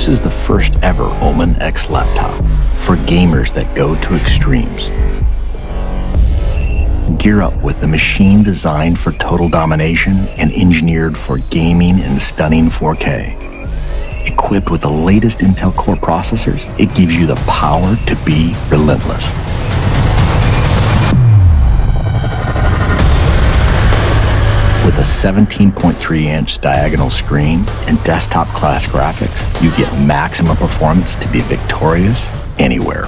This is the first ever Omen X laptop for gamers that go to extremes. Gear up with a machine designed for total domination and engineered for gaming in stunning 4K. Equipped with the latest Intel Core processors, it gives you the power to be relentless. With a 17.3-inch diagonal screen and desktop-class graphics, you get maximum performance to be victorious anywhere.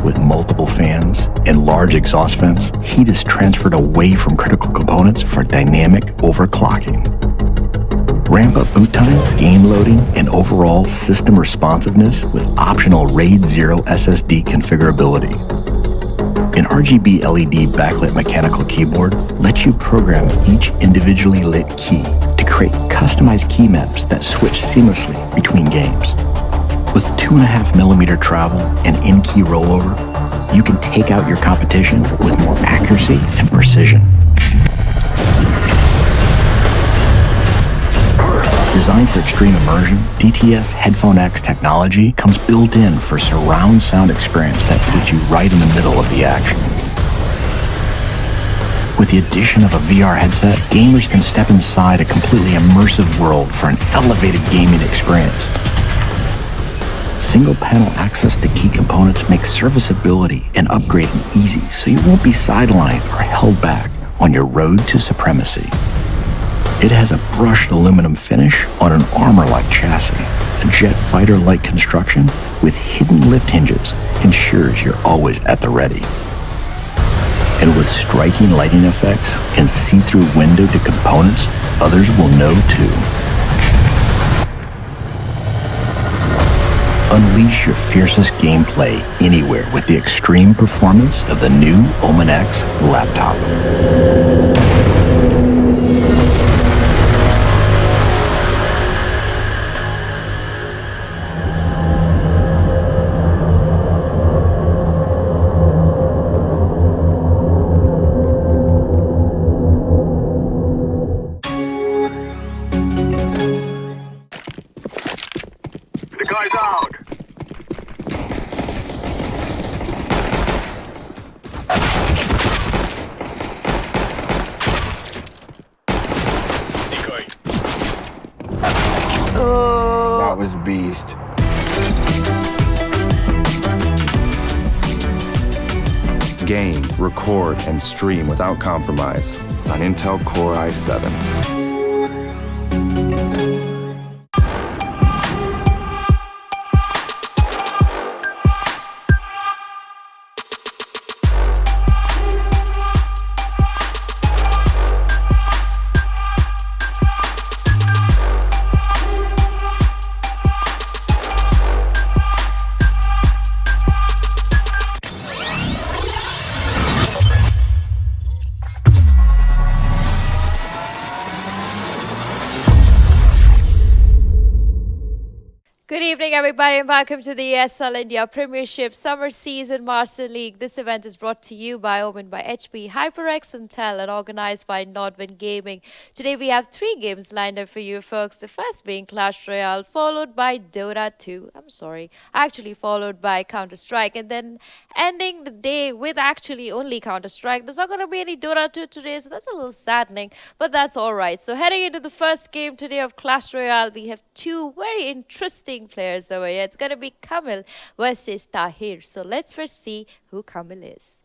With multiple fans and large exhaust vents, heat is transferred away from critical components for dynamic overclocking. Ramp up boot times, game loading, and overall system responsiveness with optional RAID 0 SSD configurability. An RGB LED backlit mechanical keyboard lets you program each individually lit key to create customized key maps that switch seamlessly between games. With 2.5mm travel and in-key rollover, you can take out your competition with more accuracy and precision. Designed for extreme immersion, DTS Headphone X technology comes built in for surround sound experience that puts you right in the middle of the action. With the addition of a VR headset, gamers can step inside a completely immersive world for an elevated gaming experience. Single-panel access to key components makes serviceability and upgrading easy, so you won't be sidelined or held back on your road to supremacy. It has a brushed aluminum finish on an armor-like chassis. A jet fighter-like construction with hidden lift hinges ensures you're always at the ready. And with striking lighting effects and see-through window to components, others will know too. Unleash your fiercest gameplay anywhere with the extreme performance of the new Omen X laptop. That was beast. Game, record, and stream without compromise on Intel Core i7. Good evening, everybody, and welcome to the ESL India Premiership Summer Season Master League. This event is brought to you by Omen by HP, HyperX, and Tel, and organized by Nodwin Gaming. Today, we have 3 games lined up for you, folks. The first being Clash Royale, followed by DOTA 2. Actually followed by Counter-Strike, and then ending the day with actually only Counter-Strike. There's not going to be any DOTA 2 today, so that's a little saddening, but that's all right. So heading into the first game today of Clash Royale, we have 2 very interesting players over here. It's going to be Kamil versus Tahir. So let's first see who Kamil is.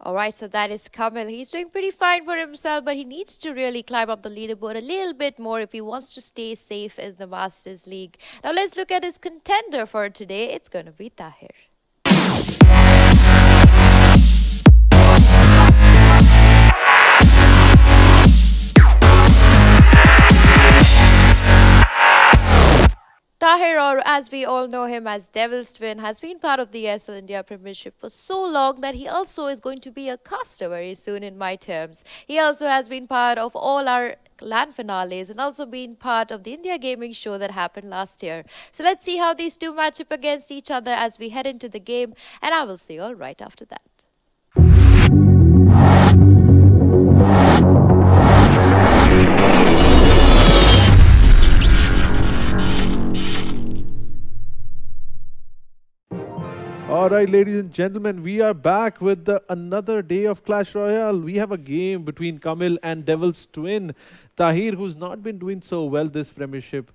Alright, so that is Kamil. He's doing pretty fine for himself, but he needs to really climb up the leaderboard a little bit more if he wants to stay safe in the Masters League. Now let's look at his contender for today. It's going to be Tahir. Tahir, or as we all know him as Devil's Twin, has been part of the ESL India Premiership for so long that he also is going to be a caster very soon in my terms. He also has been part of all our LAN finales and also been part of the India Gaming show that happened last year. So let's see how these two match up against each other as we head into the game, and I will see you all right after that. Alright, ladies and gentlemen, we are back with another day of Clash Royale. We have a game between Kamil and Devil's Twin, Tahir, who's not been doing so well this Premiership.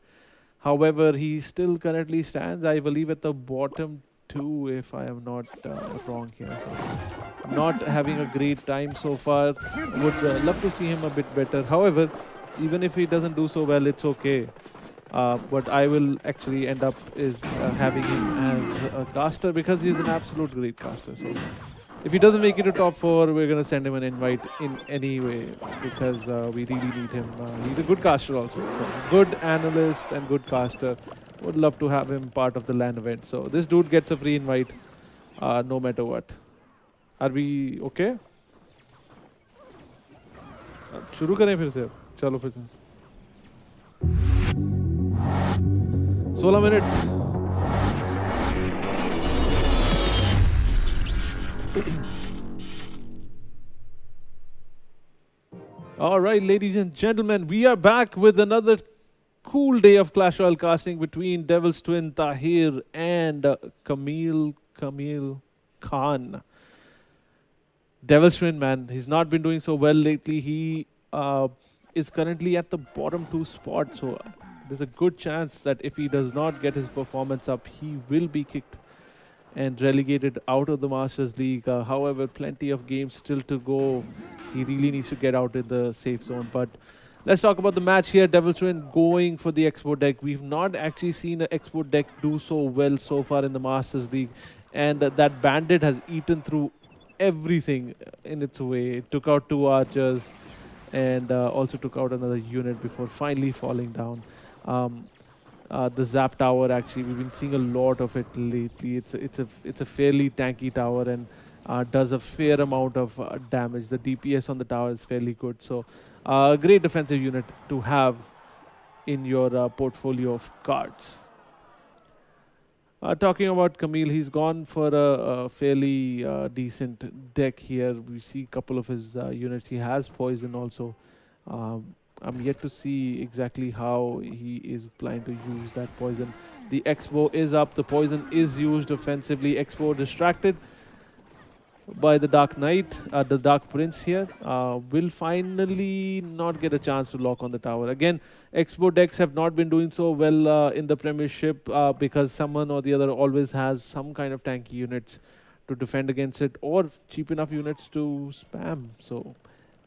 However, he still currently stands, I believe, at the bottom two, if I am not wrong here. So, not having a great time so far. Would love to see him a bit better. However, even if he doesn't do so well, it's okay. What I will actually end up is having him as a caster because he's an absolute great caster. So if he doesn't make it to top 4, we're going to send him an invite in any way because we really need him. He's a good caster also. So good analyst and good caster. Would love to have him part of the LAN event. So this dude gets a free invite no matter what. Are we okay? शुरू करें फिर से चलो फिर से 16 minutes. All right, ladies and gentlemen, we are back with another cool day of Clash Royale casting between Devil's Twin Tahir and Kamil Khan. Devil's Twin, man, he's not been doing so well lately. He is currently at the bottom 2 spot, so there's a good chance that if he does not get his performance up, he will be kicked and relegated out of the Masters League. However, plenty of games still to go. He really needs to get out in the safe zone. But let's talk about the match here. Devil's Twin going for the export deck. We've not actually seen an export deck do so well so far in the Masters League. And that Bandit has eaten through everything in its way. It took out 2 archers and also took out another unit before finally falling down. The Zap Tower, actually, we've been seeing a lot of it lately. It's a fairly tanky tower and does a fair amount of damage. The DPS on the tower is fairly good. So great defensive unit to have in your portfolio of cards. Talking about Kamil, he's gone for a fairly decent deck here. We see a couple of his units. He has poison also. I'm yet to see exactly how he is planning to use that poison. The Expo is up. The poison is used offensively. Expo distracted by the Dark Knight, the Dark Prince here, will finally not get a chance to lock on the tower. Again, Expo decks have not been doing so well in the Premiership because someone or the other always has some kind of tanky units to defend against it or cheap enough units to spam. So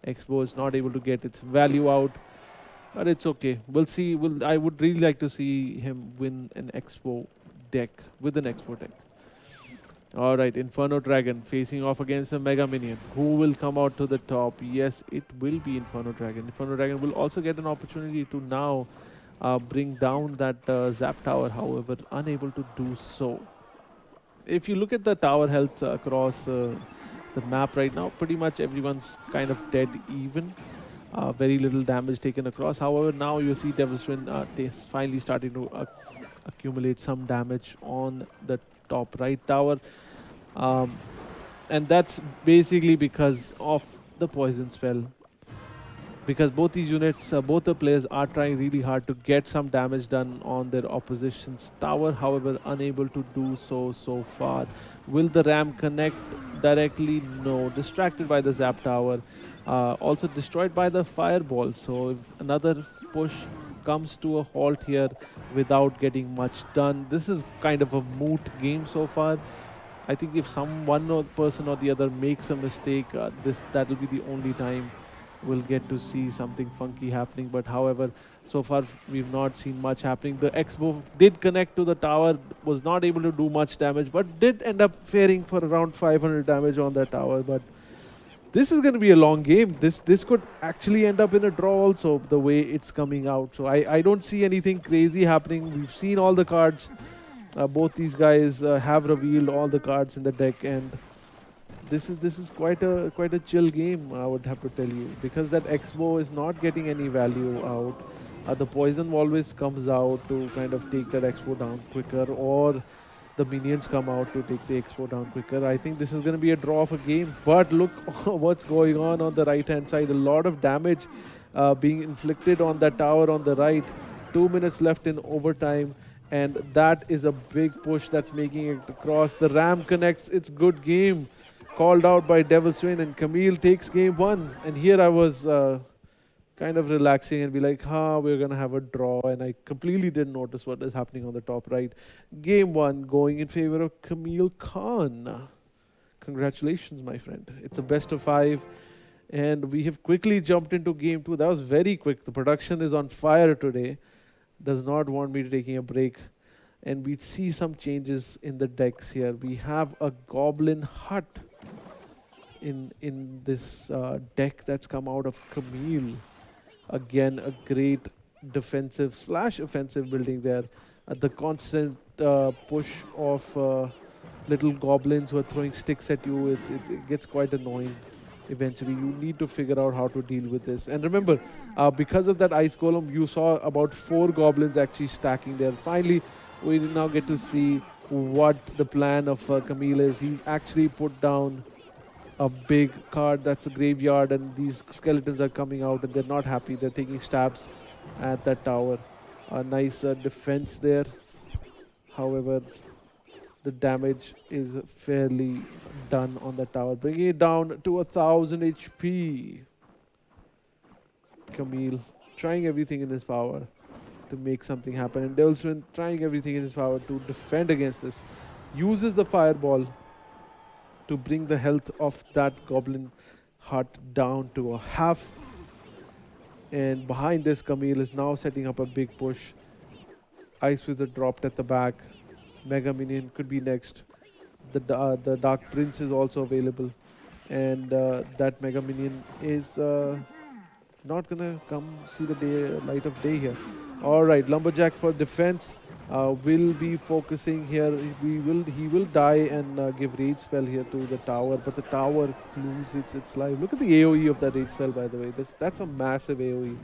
Expo is not able to get its value out, but it's okay. We'll see. I would really like to see him win an Expo deck with an Expo deck. Alright, Inferno Dragon facing off against a Mega Minion. Who will come out to the top? Yes, it will be Inferno Dragon. Inferno Dragon will also get an opportunity to now bring down that Zap Tower, however, unable to do so. If you look at the tower health across the map right now, pretty much everyone's kind of dead even. Very little damage taken across. However, now you see Devil's Twin finally starting to accumulate some damage on the top right tower. And that's basically because of the poison spell. Because both these units, both the players are trying really hard to get some damage done on their opposition's tower, however, unable to do so far. Will the ram connect directly? No. Distracted by the Zap Tower. Also destroyed by the fireball. So if another push comes to a halt here without getting much done. This is kind of a moot game so far. I think if one person or the other makes a mistake, that will be the only time we'll get to see something funky happening. But however, so far we've not seen much happening. The Expo did connect to the tower, was not able to do much damage, but did end up faring for around 500 damage on that tower. But This is going to be a long game. This could actually end up in a draw also, the way it's coming out. So I don't see anything crazy happening. We've seen all the cards. Both these guys have revealed all the cards in the deck, and this is quite a chill game, I would have to tell you, because that X-Bow is not getting any value out. The poison always comes out to kind of take that X-Bow down quicker, or the minions come out to take the X-Bow down quicker. I think this is going to be a draw of a game, but look what's going on the right-hand side. A lot of damage being inflicted on that tower on the right. 2 minutes left in overtime, and that is a big push that's making it across. The Ram connects. It's good game. Called out by Devil's Twin, and Kamil takes game 1. And here I was kind of relaxing and be like, we're going to have a draw. And I completely didn't notice what is happening on the top right. Game 1 going in favor of Kamil Khan. Congratulations, my friend. It's a best of 5. And we have quickly jumped into game 2. That was very quick. The production is on fire today. Does not want me taking a break. And we see some changes in the decks here. We have a Goblin Hut in this deck that's come out of Kamil. Again, a great defensive / offensive building there. The constant push of little goblins who are throwing sticks at you, it gets quite annoying. Eventually, you need to figure out how to deal with this. And remember, because of that ice golem, you saw about 4 goblins actually stacking there. Finally, we now get to see what the plan of Kamil is. He's actually put down a big card that's a graveyard, and these skeletons are coming out and they're not happy. They're taking stabs at that tower. A nice defense there. However, the damage is fairly done on the tower, bringing it down to 1000 HP. Kamil trying everything in his power to make something happen, and Devil's Twin trying everything in his power to defend against this. Uses the fireball to bring the health of that Goblin Hut down to a half. And behind this, Kamil is now setting up a big push. Ice Wizard dropped at the back. Mega Minion could be next. The Dark Prince is also available. And that Mega Minion is not going to come see the light of day here. All right, Lumberjack for defense. Will be focusing here. He will die and give Rage Spell here to the tower, but the tower loses its life. Look at the AoE of that Rage Spell, by the way. That's a massive AoE.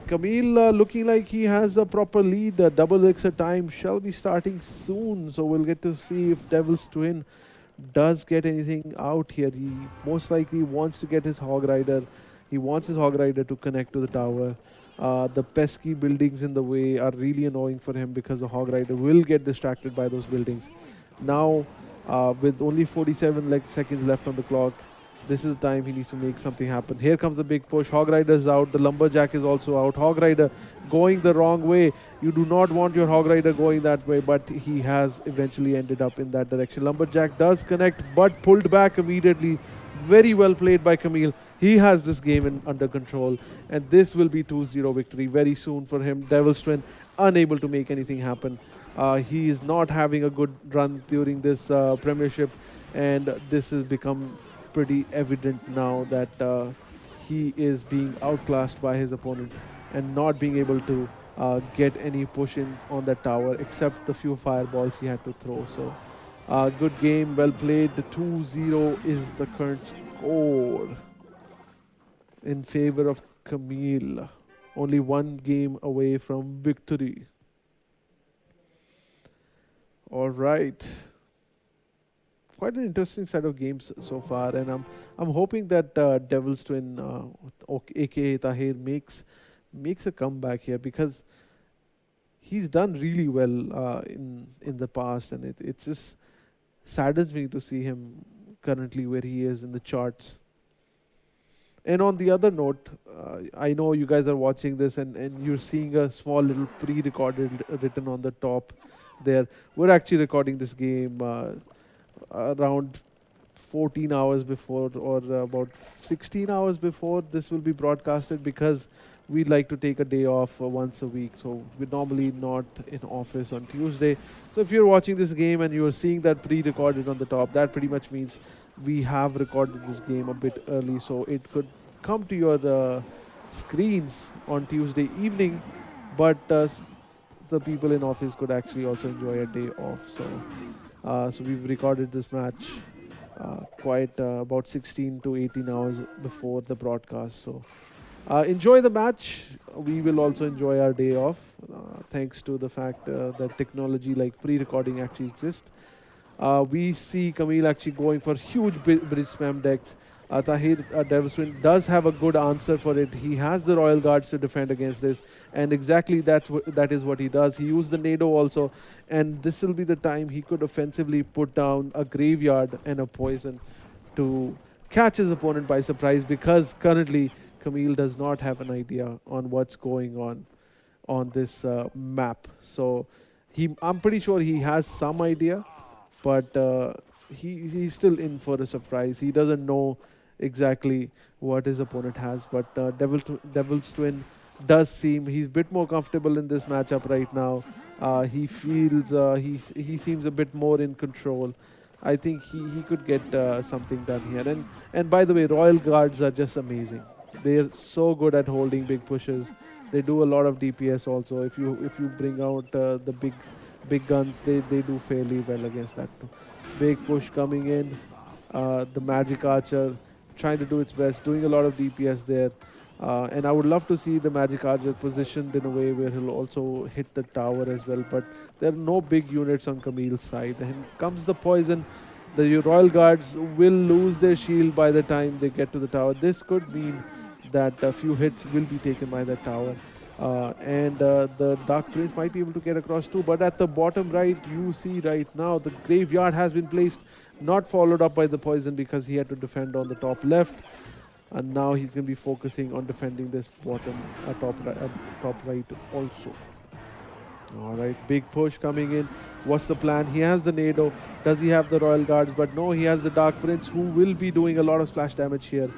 Kamil looking like he has a proper lead. Double Elixir time shall be starting soon, so we'll get to see if Devil's Twin does get anything out here. He most likely wants to get his Hog Rider. He wants his Hog Rider to connect to the tower. The pesky buildings in the way are really annoying for him, because the Hog Rider will get distracted by those buildings. Now, with only 47 seconds left on the clock, this is time he needs to make something happen. Here comes the big push. Hog Rider is out. The Lumberjack is also out. Hog Rider going the wrong way. You do not want your Hog Rider going that way, but he has eventually ended up in that direction. Lumberjack does connect, but pulled back immediately. Very well played by Kamil. He has this game under control, and this will be 2-0 victory very soon for him. Devil's Twin unable to make anything happen. He is not having a good run during this Premiership, and this has become pretty evident now that he is being outclassed by his opponent and not being able to get any push in on that tower, except the few fireballs he had to throw. So good game, well played. The 2-0 is the current score in favor of Kamil. Only one game away from victory. All right. Quite an interesting set of games so far, and I'm hoping that Devil's Twin, aka Tahir, makes a comeback here, because he's done really well in the past, and it just saddens me to see him currently where he is in the charts. And on the other note, I know you guys are watching this and you're seeing a small little pre-recorded written on the top there. We're actually recording this game around 14 hours before, or about 16 hours before this will be broadcasted, because we'd like to take a day off once a week. So we're normally not in office on Tuesday. So if you're watching this game and you're seeing that pre-recorded on the top, that pretty much means we have recorded this game a bit early, so it could come to your screens on Tuesday evening, but the people in office could actually also enjoy a day off. So we've recorded this match quite about 16 to 18 hours before the broadcast. So enjoy the match. We will also enjoy our day off, thanks to the fact that technology like pre-recording actually exists. We see Kamil actually going for huge bridge spam decks. Tahir Devaswin does have a good answer for it. He has the Royal Guards to defend against this, and exactly that is what he does. He used the Nado also, and this will be the time he could offensively put down a Graveyard and a Poison to catch his opponent by surprise, because currently Kamil does not have an idea on what's going on this map. So I'm pretty sure he has some idea, but he's still in for a surprise. He doesn't know exactly what his opponent has, but Devil's Twin does seem he's a bit more comfortable in this matchup right now. He feels he seems a bit more in control. I think he could get something done here. And by the way, Royal Guards are just amazing. They're so good at holding big pushes. They do a lot of DPS also. If you bring out the big guns, they do fairly well against that too. Big push coming in. The Magic Archer trying to do its best, doing a lot of DPS there. And I would love to see the Magic Archer positioned in a way where he'll also hit the tower as well. But there are no big units on Kamil's side. And comes the Poison. The Royal Guards will lose their shield by the time they get to the tower. This could mean that a few hits will be taken by that tower. And the Dark Prince might be able to get across too. But at the bottom right, you see right now, the Graveyard has been placed, not followed up by the Poison because he had to defend on the top left. And now he's going to be focusing on defending this bottom, top right also. All right, big push coming in. What's the plan? He has the Nado. Does he have the Royal Guards? But no, he has the Dark Prince, who will be doing a lot of splash damage here.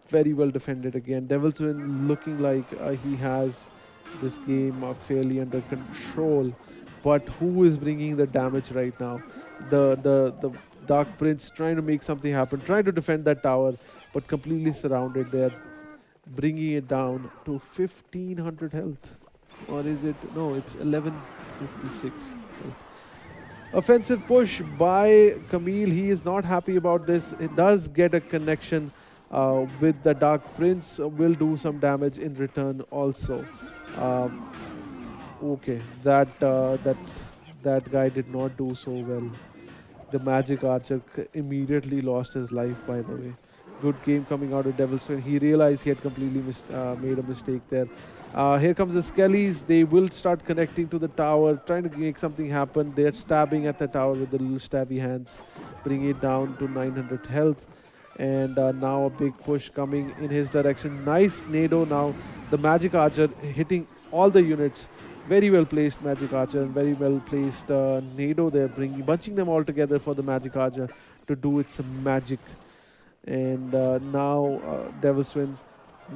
Very well defended again. Devil's Twin looking like he has this game fairly under control. But who is bringing the damage right now? The Dark Prince trying to make something happen, trying to defend that tower, but completely surrounded there, bringing it down to 1500 health. Or is it? No, it's 1156 health. Offensive push by Kamil. He is not happy about this. It does get a connection with the Dark Prince. Will do some damage in return also. Okay, that guy did not do so well. The Magic Archer immediately lost his life, by the way. Good game coming out of Devil's Twin. He realized he had completely made a mistake there. Here comes the Skellies. They will start connecting to the tower, trying to make something happen. They're stabbing at the tower with the little stabby hands, bringing it down to 900 health. And now a big push coming in his direction. Nice Nado now. The Magic Archer hitting all the units. Very well placed Magic Archer and very well placed Nado there, bunching them all together for the Magic Archer to do its magic. And now Devil's Twin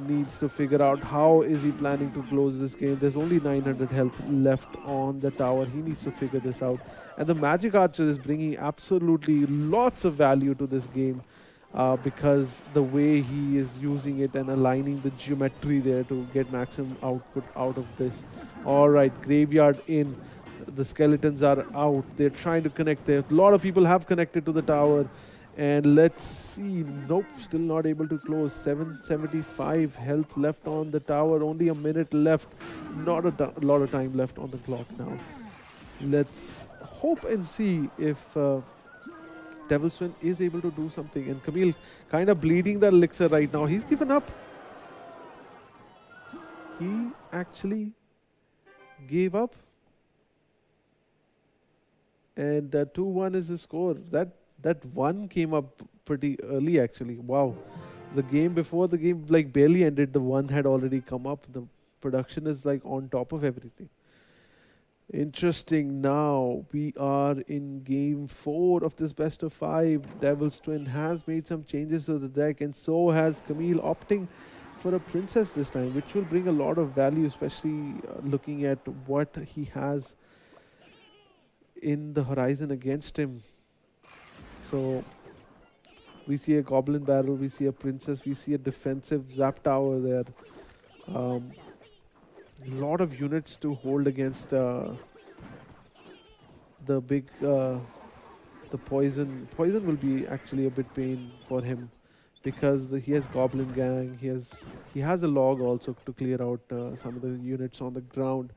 needs to figure out how is he planning to close this game. There's only 900 health left on the tower. He needs to figure this out. And the Magic Archer is bringing absolutely lots of value to this game. Because the way he is using it and aligning the geometry there to get maximum output out of this. All right, Graveyard in. The skeletons are out. They're trying to connect there. A lot of people have connected to the tower. And let's see. Nope, still not able to close. 775 health left on the tower. Only a minute left. Not a lot of time left on the clock now. Let's hope and see if Devil's Twin is able to do something. And Kamil kind of bleeding the elixir right now. He's given up. He actually gave up. And 2-1 is the score. That one came up pretty early actually. Wow. The game before the game like barely ended, the one had already come up. The production is like on top of everything. Interesting. Now we are in game 4 of this best of 5. Devil's Twin has made some changes to the deck, and so has Kamil, opting for a princess this time, which will bring a lot of value, especially looking at what he has in the horizon against him. So We see a Goblin Barrel, we see a Princess, we see a defensive Zap Tower there. A lot of units to hold against the big, the Poison. Poison will be actually a bit pain for him because he has Goblin Gang, he has a log also to clear out some of the units on the ground.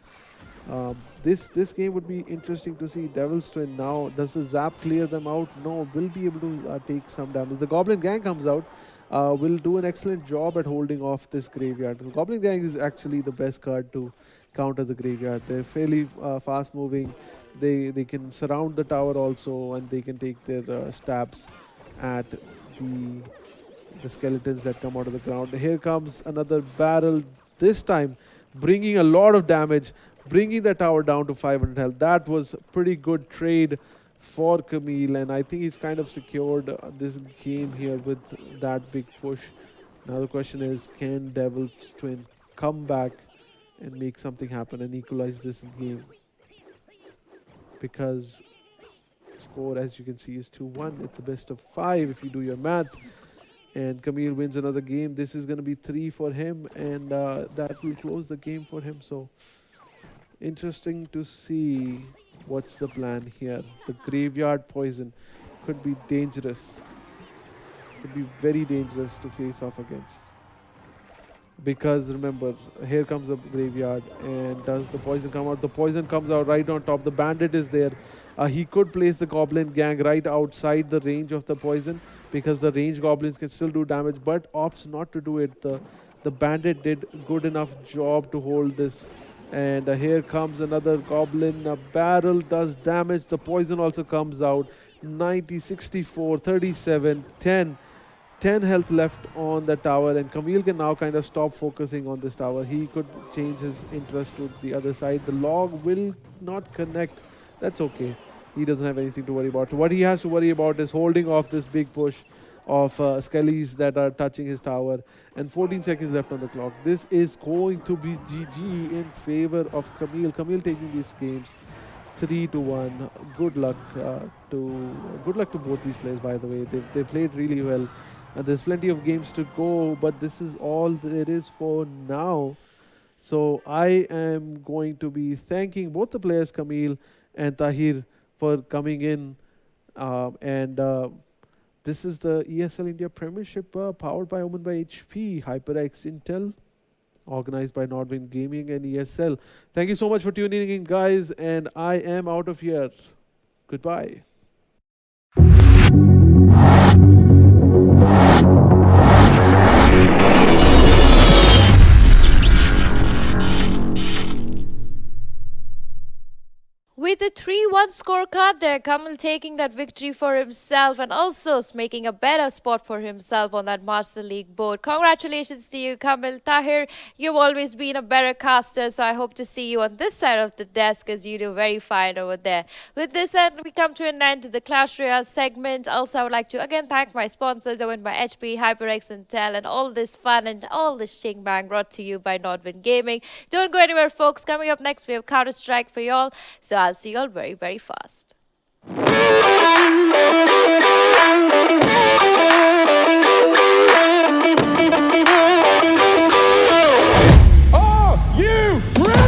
This game would be interesting to see. Devil's Twin now, does the Zap clear them out? No, will be able to take some damage. The Goblin Gang comes out, will do an excellent job at holding off this graveyard. The Goblin Gang is actually the best card to counter the graveyard. They're fairly fast moving. They can surround the tower also, and they can take their stabs at the skeletons that come out of the ground. Here comes another barrel, this time bringing a lot of damage, bringing the tower down to 500 health. That was a pretty good trade for Kamil, and I think he's kind of secured this game here with that big push. Now the question is, can Devil's Twin come back and make something happen and equalize this game? Because score, as you can see, is 2-1. It's a best of 5 if you do your math. And Kamil wins another game. This is going to be 3 for him, and that will close the game for him. So interesting to see what's the plan here. The Graveyard Poison could be dangerous. Could be very dangerous to face off against. Because remember, here comes the Graveyard, and does the Poison come out? The Poison comes out right on top. The Bandit is there. He could place the Goblin Gang right outside the range of the Poison, because the range Goblins can still do damage, but opts not to do it. The Bandit did good enough job to hold this. And here comes another Goblin. A barrel does damage. The Poison also comes out. 90, 64, 37, 10. 10 health left on the tower, and Kamil can now kind of stop focusing on this tower. He could change his interest to the other side. The log will not connect. That's okay. He doesn't have anything to worry about. What he has to worry about is holding off this big push of skellies that are touching his tower. And 14 seconds left on the clock. This is going to be GG in favor of Kamil. Kamil taking these games 3-1. Good luck to both these players, by the way. They played really well. And there's plenty of games to go, but this is all there is for now. So I am going to be thanking both the players, Kamil and Tahir, for coming in. This is the ESL India Premiership powered by Omen by HP, HyperX Intel, organized by Nordwind Gaming and ESL. Thank you so much for tuning in, guys, and I am out of here. Goodbye. With a 3-1 scorecard there, Kamil taking that victory for himself and also making a better spot for himself on that Master League board. Congratulations to you, Kamil. Tahir, you've always been a better caster, so I hope to see you on this side of the desk as you do very fine over there. With this end, we come to an end to the Clash Royale segment. Also, I would like to again thank my sponsors, Owned by HP, HyperX Intel, and all this fun and all this shing bang brought to you by Nordwind Gaming. Don't go anywhere, folks. Coming up next, we have Counter-Strike for y'all. So I'll see you all very, very fast. Are you ready?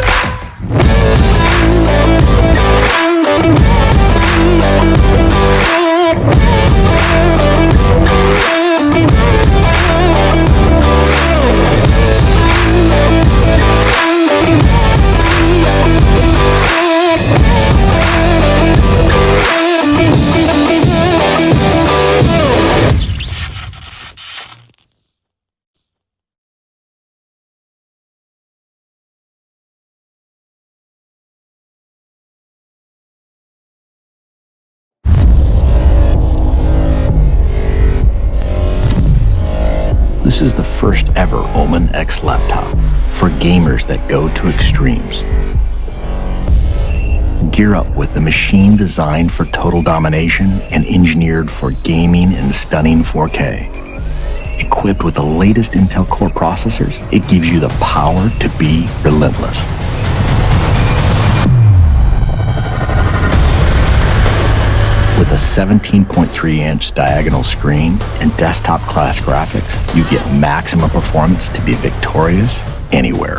This is the first ever Omen X laptop for gamers that go to extremes. Gear up with the machine designed for total domination and engineered for gaming in stunning 4K. Equipped with the latest Intel Core processors, it gives you the power to be relentless. With a 17.3-inch diagonal screen and desktop-class graphics, you get maximum performance to be victorious anywhere.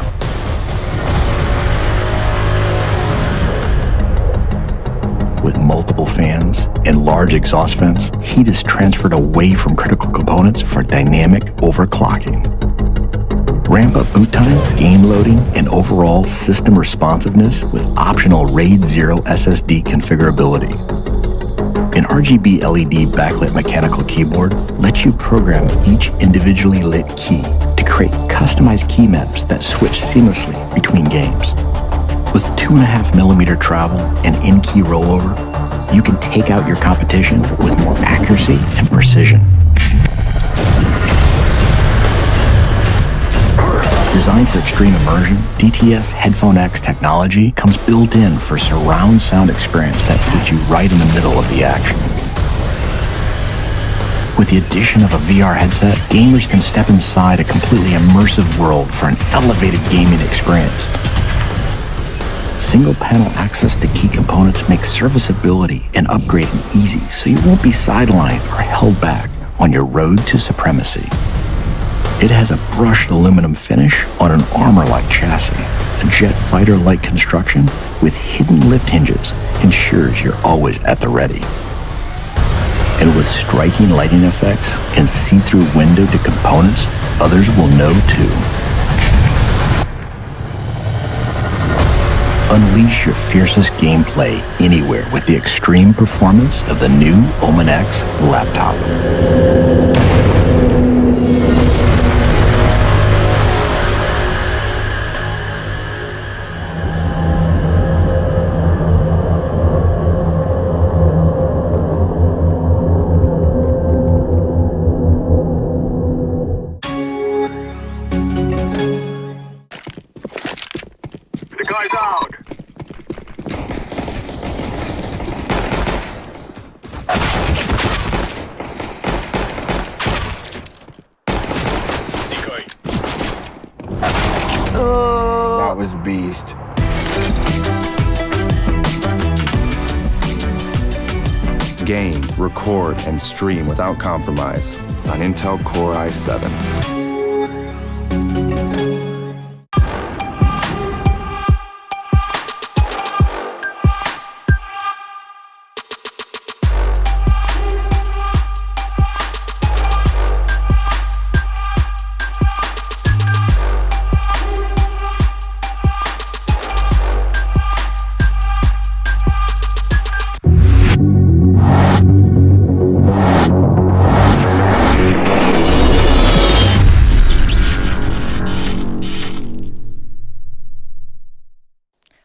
With multiple fans and large exhaust vents, heat is transferred away from critical components for dynamic overclocking. Ramp up boot times, game loading, and overall system responsiveness with optional RAID 0 SSD configurability. An RGB LED backlit mechanical keyboard lets you program each individually lit key to create customized key maps that switch seamlessly between games. With 2.5mm travel and in-key rollover, you can take out your competition with more accuracy and precision. Designed for extreme immersion, DTS Headphone X technology comes built in for surround sound experience that puts you right in the middle of the action. With the addition of a VR headset, gamers can step inside a completely immersive world for an elevated gaming experience. Single-panel access to key components makes serviceability and upgrading easy, so you won't be sidelined or held back on your road to supremacy. It has a brushed aluminum finish on an armor-like chassis. A jet fighter-like construction with hidden lift hinges ensures you're always at the ready. And with striking lighting effects and see-through window to components, others will know too. Unleash your fiercest gameplay anywhere with the extreme performance of the new Omen X laptop. That was beast. Game, record, and stream without compromise on Intel Core i7.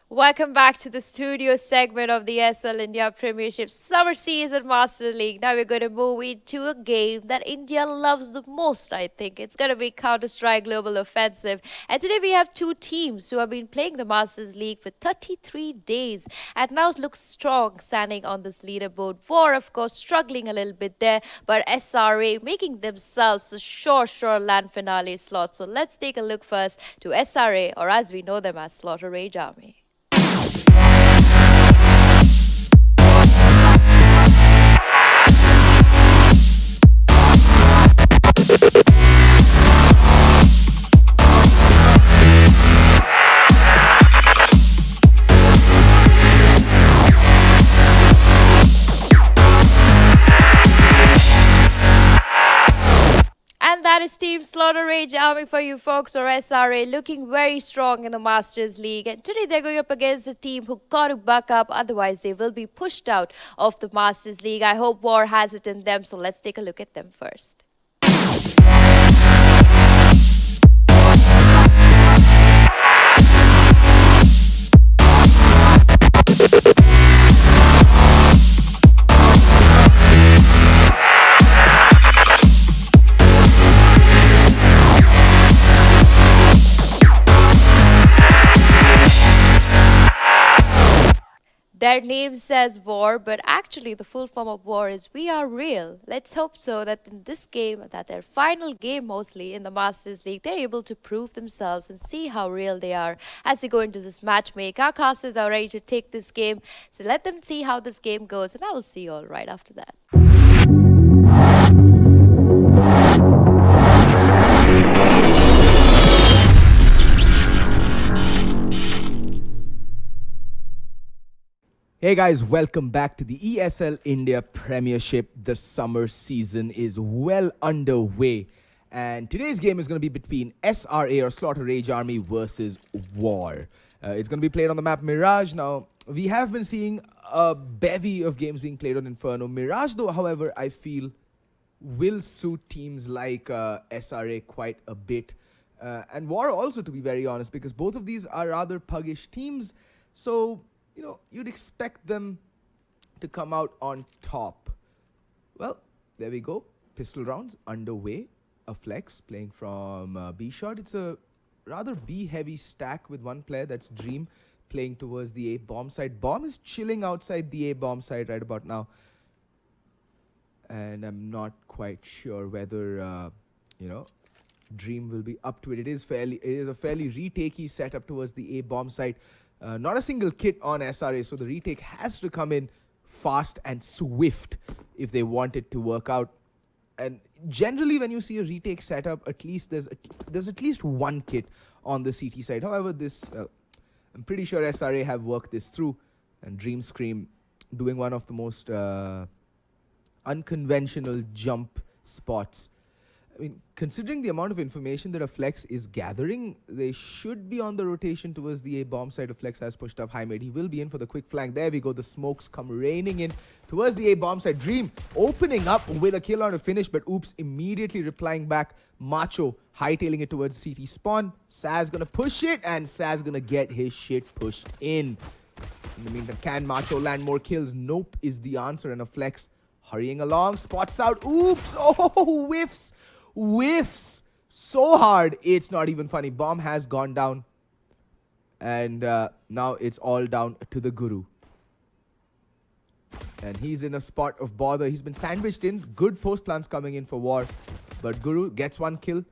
Welcome back to the studio segment of the ESL India Premiership Summer Season Master League. Now we're going to move into a game that India loves the most, I think. It's going to be Counter-Strike Global Offensive. And today we have two teams who have been playing the Masters League for 33 days and now look strong standing on this leaderboard. War, of course, struggling a little bit there, but SRA making themselves a sure land finale slot. So let's take a look first to SRA, or as we know them as Slaughter Rage Army. And that is Team Slaughter Rage Army for you folks, or SRA, looking very strong in the Masters League. And today they're going up against a team who got to buck up, otherwise they will be pushed out of the Masters League. I hope War has it in them, so let's take a look at them first. Their name says war, but actually the full form of war is we are real. Let's hope so that in this game, that their final game mostly in the Masters League, they're able to prove themselves and see how real they are as they go into this match make. Our casters are ready to take this game, so let them see how this game goes, and I will see you all right after that. Hey guys, welcome back to the ESL India Premiership. The summer season is well underway, and today's game is going to be between SRA or Slaughter Rage Army versus War. It's going to be played on the map Mirage. Now, we have been seeing a bevy of games being played on Inferno. Mirage, though, however, I feel will suit teams like SRA quite a bit. And War also, to be very honest, because both of these are rather puggish teams. So, you know, you'd expect them to come out on top. Well, there we go. Pistol rounds underway. A flex playing from B shot. It's a rather B-heavy stack with one player. That's Dream playing towards the A bomb side. Bomb is chilling outside the A bomb side right about now. And I'm not quite sure whether, you know, Dream will be up to it. It is a fairly retakey setup towards the A bomb side. Not a single kit on SRA, so the retake has to come in fast and swift if they want it to work out. And generally, when you see a retake setup, at least there's at least one kit on the CT side. However, I'm pretty sure SRA have worked this through, and Dream Scream doing one of the most unconventional jump spots. I mean, considering the amount of information that a Flex is gathering, they should be on the rotation towards the A bomb side. A Flex has pushed up high mid. He will be in for the quick flank. There we go. The smokes come raining in towards the A bomb side. Dream opening up with a kill on a finish, but Oops immediately replying back. Macho hightailing it towards CT spawn. Saz gonna push it, and Saz gonna get his shit pushed in. In the meantime, can Macho land more kills? Nope is the answer, and a Flex hurrying along. Spots out. Oops. Oh, whiffs so hard it's not even funny. Bomb has gone down, and now it's all down to the Guru, and he's in a spot of bother. He's been sandwiched in. Good post plants coming in for War, but Guru gets one kill.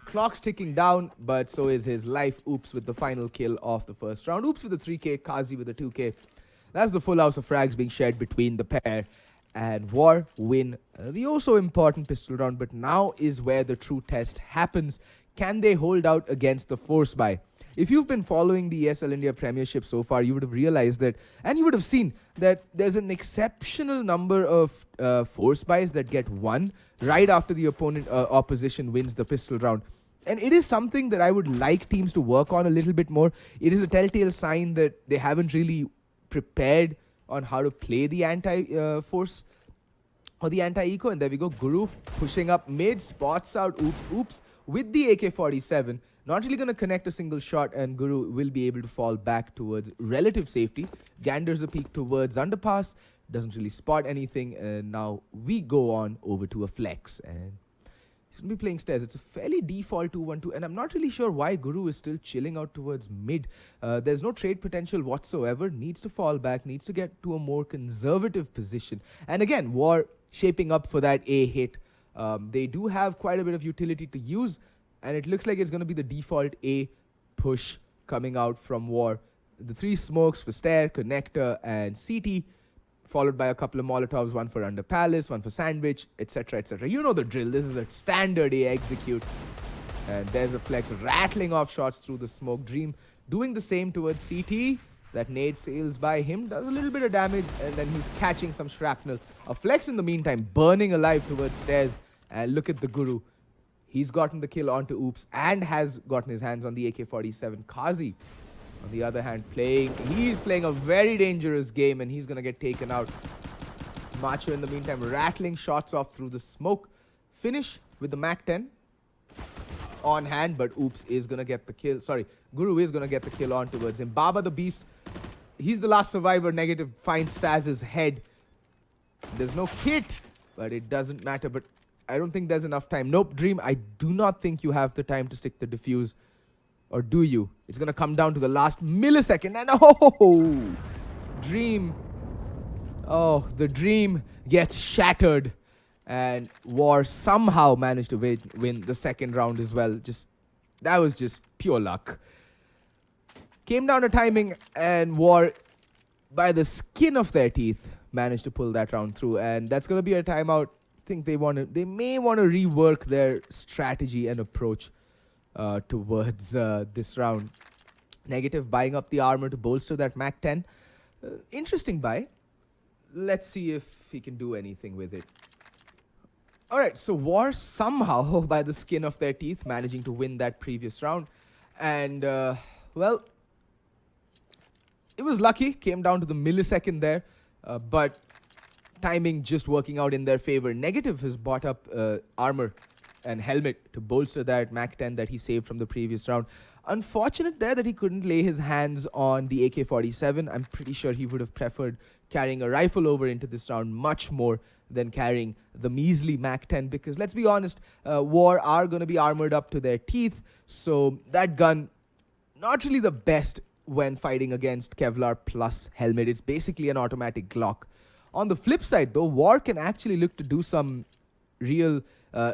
Clock's ticking down, but so is his life. Oops with the final kill of the first round. Oops with the 3k, Kazi with the 2k. That's the full house of frags being shared between the pair. And War win the also important pistol round, but now is where the true test happens. Can they hold out against the force buy? If you've been following the ESL India Premiership so far, you would have realized that, and you would have seen that there's an exceptional number of force buys that get won right after the opposition wins the pistol round. And it is something that I would like teams to work on a little bit more. It is a telltale sign that they haven't really prepared on how to play the anti-force or the anti-eco. And there we go. Guru pushing up mid, spots out Oops with the AK-47. Not really going to connect a single shot, and Guru will be able to fall back towards relative safety. Ganders a peek towards underpass. Doesn't really spot anything. And now we go on over to a Flex. And he's going to be playing stairs. It's a fairly default 2-1-2, and I'm not really sure why Guru is still chilling out towards mid. There's no trade potential whatsoever. Needs to fall back, needs to get to a more conservative position. And again, War shaping up for that A hit. They do have quite a bit of utility to use, and it looks like it's going to be the default A push coming out from War. The 3 smokes for stair, connector, and CT, followed by a couple of Molotovs, one for under palace, one for sandwich, etc, etc. You know the drill. This is a standard A execute. And there's a Flex rattling off shots through the smoke. Dream doing the same towards CT. That nade sails by him, does a little bit of damage, and then he's catching some shrapnel. A Flex in the meantime burning alive towards stairs. And look at the Guru. He's gotten the kill onto Oops and has gotten his hands on the AK-47. Kazi, on the other hand, he's playing a very dangerous game, and he's going to get taken out. Macho, in the meantime, rattling shots off through the smoke. Finish with the Mac-10 on hand, but Oops is going to get the kill. Sorry, Guru is going to get the kill on towards him. Baba the Beast, he's the last survivor. Negative finds Saz's head. There's no kit, but it doesn't matter. But I don't think there's enough time. Nope, Dream, I do not think you have the time to stick the defuse. Or do you? It's going to come down to the last millisecond. And oh, Dream. Oh, the dream gets shattered. And War somehow managed to win the second round as well. That was just pure luck. Came down to timing, and War, by the skin of their teeth, managed to pull that round through. And that's going to be a timeout. I think they may want to rework their strategy and approach towards this round. Negative buying up the armor to bolster that Mac 10. Interesting buy. Let's see if he can do anything with it. Alright, so War somehow, by the skin of their teeth, managing to win that previous round. And, well, it was lucky. Came down to the millisecond there. But timing just working out in their favor. Negative has bought up armor and helmet to bolster that Mac 10 that he saved from the previous round. Unfortunate there that he couldn't lay his hands on the AK-47. I'm pretty sure he would have preferred carrying a rifle over into this round much more than carrying the measly Mac 10, because let's be honest, War are going to be armored up to their teeth, so that gun, not really the best when fighting against Kevlar plus helmet. It's basically an automatic Glock. On the flip side though, War can actually look to do some real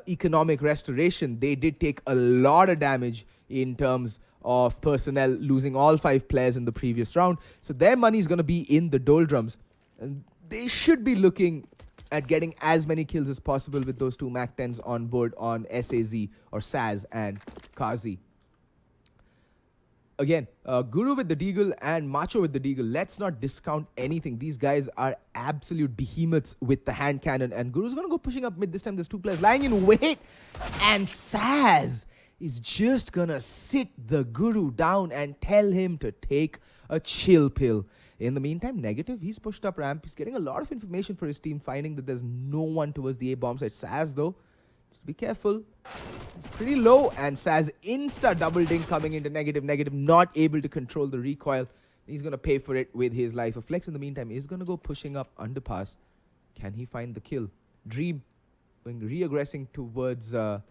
economic restoration. They did take a lot of damage in terms of personnel, losing all 5 players in the previous round. So their money is going to be in the doldrums. And they should be looking at getting as many kills as possible with those 2 Mac 10s on board on SAZ or SAS and Kazi. Again, Guru with the Deagle and Macho with the Deagle. Let's not discount anything. These guys are absolute behemoths with the hand cannon. And Guru's going to go pushing up mid. This time there's 2 players lying in wait. And SAS is just going to sit the Guru down and tell him to take a chill pill. In the meantime, Negative, he's pushed up ramp. He's getting a lot of information for his team, finding that there's no one towards the A-bomb side. SAS, though, just be careful. It's pretty low, and SAS insta double ding coming into Negative. Negative not able to control the recoil. He's going to pay for it with his life. A Flex in the meantime is going to go pushing up underpass. Can he find the kill? Dream going re-aggressing towards CT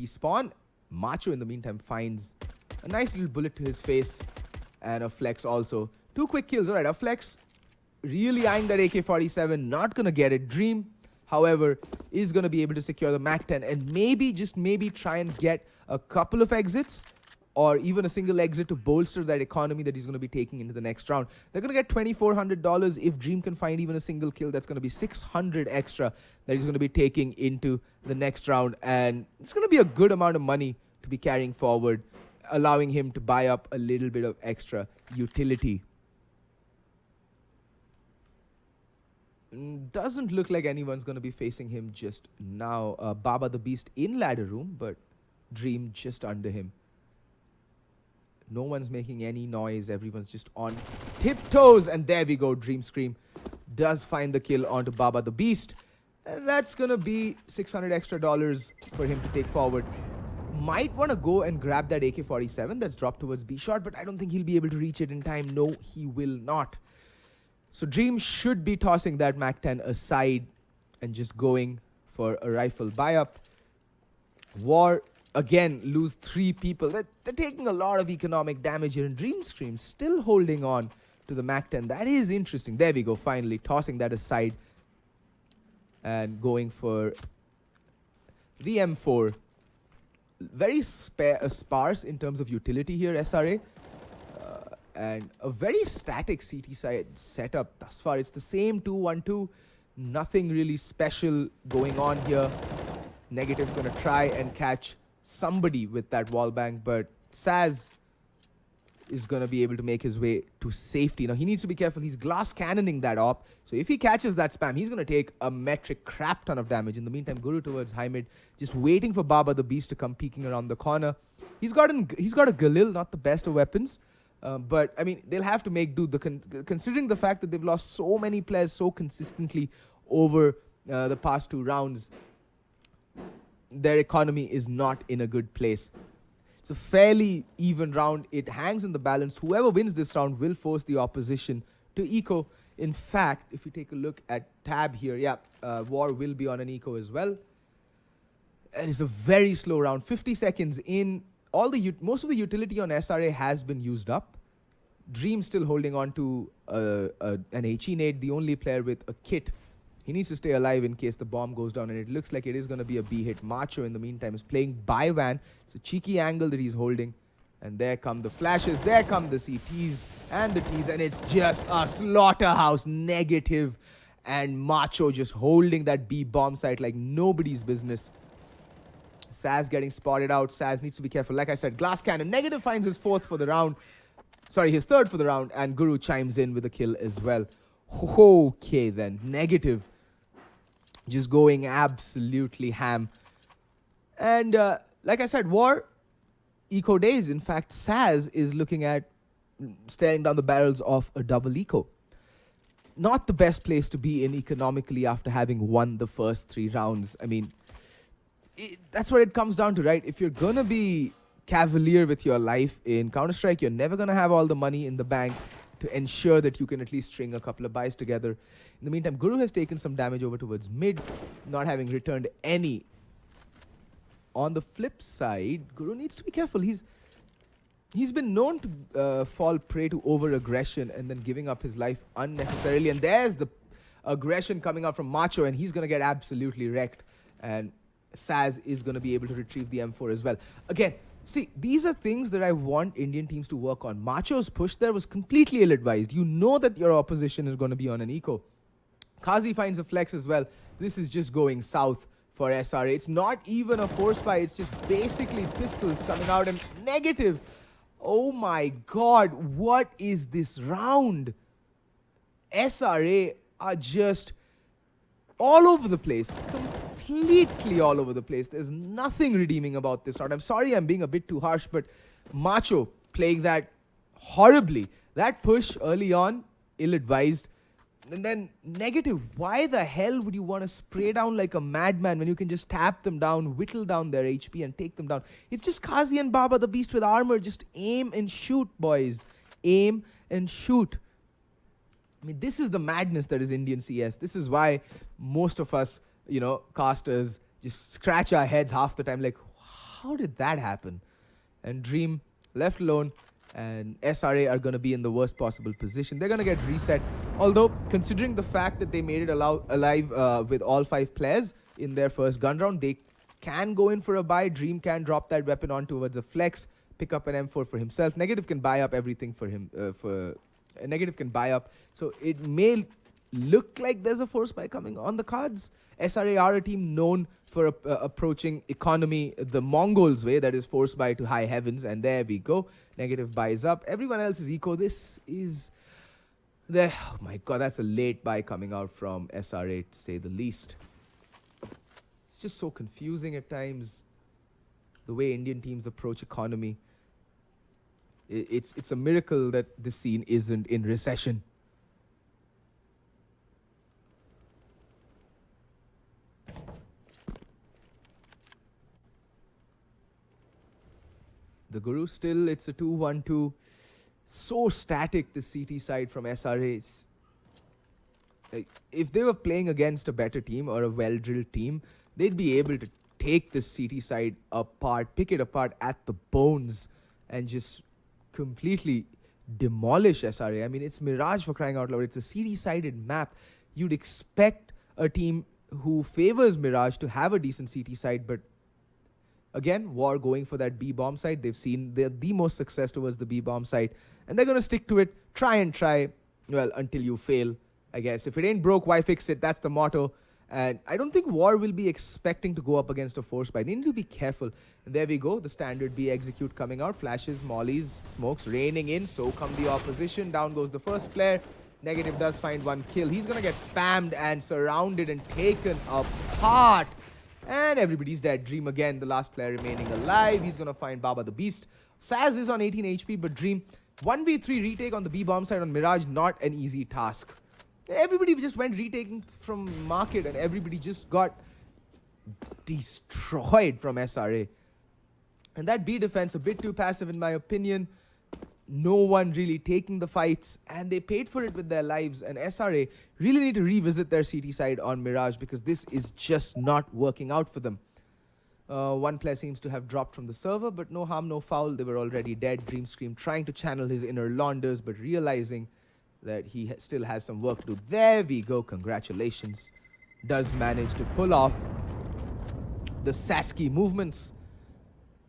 spawn. Macho in the meantime finds a nice little bullet to his face. And a Flex also. 2 quick kills. Alright, a Flex really eyeing that AK-47. Not going to get it. Dream, however, is going to be able to secure the Mac 10. And maybe, just maybe, try and get a couple of exits. Or even a single exit to bolster that economy that he's going to be taking into the next round. They're going to get $2,400. If Dream can find even a single kill, that's going to be $600 extra that he's going to be taking into the next round. And it's going to be a good amount of money to be carrying forward, allowing him to buy up a little bit of extra utility. Doesn't look like anyone's going to be facing him just now. Baba the Beast in ladder room, but Dream just under him. No one's making any noise. Everyone's just on tiptoes. And there we go. Dream Scream does find the kill onto Baba the Beast. And that's going to be $600 extra for him to take forward. Might want to go and grab that AK-47 that's dropped towards B-Shot, but I don't think he'll be able to reach it in time. No, he will not. So Dream should be tossing that Mac 10 aside and just going for a rifle buy-up. War, again, lose 3 people. They're taking a lot of economic damage here, and Dream Scream still holding on to the Mac 10. That is interesting. There we go, finally tossing that aside and going for the M4. Very sparse in terms of utility here, SRA. And a very static CT side setup thus far. It's the same 2-1-2. Nothing really special going on here. Negative going to try and catch somebody with that wallbang, but SAS is going to be able to make his way to safety. Now, he needs to be careful. He's glass cannoning that op. So if he catches that spam, he's going to take a metric crap ton of damage. In the meantime, Guru towards high mid, just waiting for Baba the Beast to come peeking around the corner. He's got a Galil, not the best of weapons. But, I mean, they'll have to make do. Considering the fact that they've lost so many players so consistently over the past 2 rounds, their economy is not in a good place. It's a fairly even round. It hangs in the balance. Whoever wins this round will force the opposition to eco. In fact, if you take a look at tab here, yeah, War will be on an eco as well. And it's a very slow round. 50 seconds in. Most of the utility on SRA has been used up. Dream still holding on to an HE nade, the only player with a kit. He needs to stay alive in case the bomb goes down, and it looks like it is going to be a B hit. Macho, in the meantime, is playing by Van. It's a cheeky angle that he's holding. And there come the flashes, there come the CTs and the Ts, and it's just a slaughterhouse. Negative and Macho just holding that B bomb site like nobody's business. Saz getting spotted out. Saz needs to be careful. Like I said, glass cannon. Negative finds his third for the round, and Guru chimes in with a kill as well. Okay then, Negative just going absolutely ham. And like I said, War eco days. In fact, Saz is looking at staring down the barrels of a double eco. Not the best place to be in economically after having won the first 3 rounds. I mean, that's what it comes down to, right? If you're gonna be cavalier with your life in Counter-Strike, you're never gonna have all the money in the bank to ensure that you can at least string a couple of buys together. In the meantime, Guru has taken some damage over towards mid, not having returned any. On the flip side, Guru needs to be careful. He's been known to fall prey to over-aggression and then giving up his life unnecessarily. And there's the aggression coming out from Macho, and he's going to get absolutely wrecked. And Saz is going to be able to retrieve the M4 as well. Again, see, these are things that I want Indian teams to work on. Macho's push there was completely ill-advised. You know that your opposition is going to be on an eco. Kazi finds a flex as well. This is just going south for SRA. It's not even a force buy. It's just basically pistols coming out, and Negative. Oh my god, what is this round? SRA are just all over the place. Completely all over the place. There's nothing redeeming about this round. I'm sorry I'm being a bit too harsh, but Macho playing that horribly. That push early on, ill-advised. And then Negative, why the hell would you want to spray down like a madman when you can just tap them down, whittle down their HP and take them down? It's just Kazi and Baba, the beast with armor. Just aim and shoot, boys. Aim and shoot. I mean, this is the madness that is Indian CS. This is why most of us, you know, casters just scratch our heads half the time like, how did that happen? And Dream left alone. And SRA are going to be in the worst possible position. They're going to get reset. Although, considering the fact that they made it alive with all 5 players in their first gun round, they can go in for a buy. Dream can drop that weapon on towards a flex, pick up an M4 for himself. Negative can buy up everything for him. Negative can buy up. So it may look like there's a force buy coming on the cards. SRA are a team known for approaching economy the Mongols way, that is force buy to high heavens, and there we go. Negative buys up. Everyone else is eco. This is the, oh my god, that's a late buy coming out from SRA, to say the least. It's just so confusing at times, the way Indian teams approach economy. It's a miracle that this scene isn't in recession. The Guru still, it's a 2-1-2. So static, the CT side from SRA. It's, like, if they were playing against a better team or a well-drilled team, they'd be able to take this CT side apart, pick it apart at the bones, and just completely demolish SRA. I mean, it's Mirage, for crying out loud. It's a CT-sided map. You'd expect a team who favors Mirage to have a decent CT side, but again, War going for that B bomb site. They've seen the most success towards the B bomb site, and they're going to stick to it. Try, well, until you fail, I guess. If it ain't broke, why fix it? That's the motto. And I don't think War will be expecting to go up against a force buy. They need to be careful. And there we go. The standard B execute coming out. Flashes, mollies, smokes raining in. So come the opposition. Down goes the first player. Negative does find 1 kill. He's going to get spammed and surrounded and taken apart. And everybody's dead. Dream again, the last player remaining alive. He's going to find Baba the Beast. Saz is on 18 HP, but Dream, 1v3 retake on the B bomb side on Mirage, not an easy task. Everybody just went retaking from market, and everybody just got destroyed from SRA. And that B defense, a bit too passive in my opinion. No one really taking the fights, and they paid for it with their lives. And SRA really need to revisit their CT side on Mirage, because this is just not working out for them. One player seems to have dropped from the server, but no harm, no foul. They were already dead. Dreamscream trying to channel his inner launders, but realizing that he still has some work to do. There we go. Congratulations. Does manage to pull off the Sasky movements.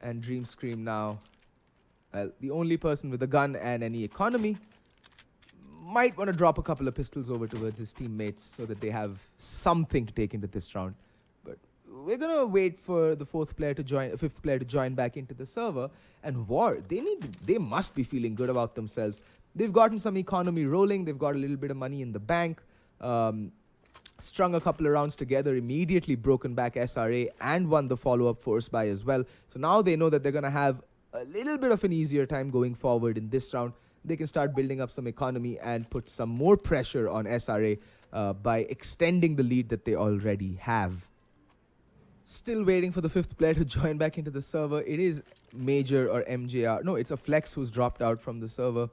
And Dreamscream now, the only person with a gun and any economy, might want to drop a couple of pistols over towards his teammates so that they have something to take into this round. But we're gonna wait for the fifth player to join back into the server. And War, they must be feeling good about themselves. They've gotten some economy rolling. They've got a little bit of money in the bank. Strung a couple of rounds together, immediately broken back SRA and won the follow-up force buy as well. So now they know that they're gonna have a little bit of an easier time going forward in this round. They can start building up some economy and put some more pressure on SRA by extending the lead that they already have. Still waiting for the fifth player to join back into the server. It is Major or MJR. No, it's a Flex who's dropped out from the server.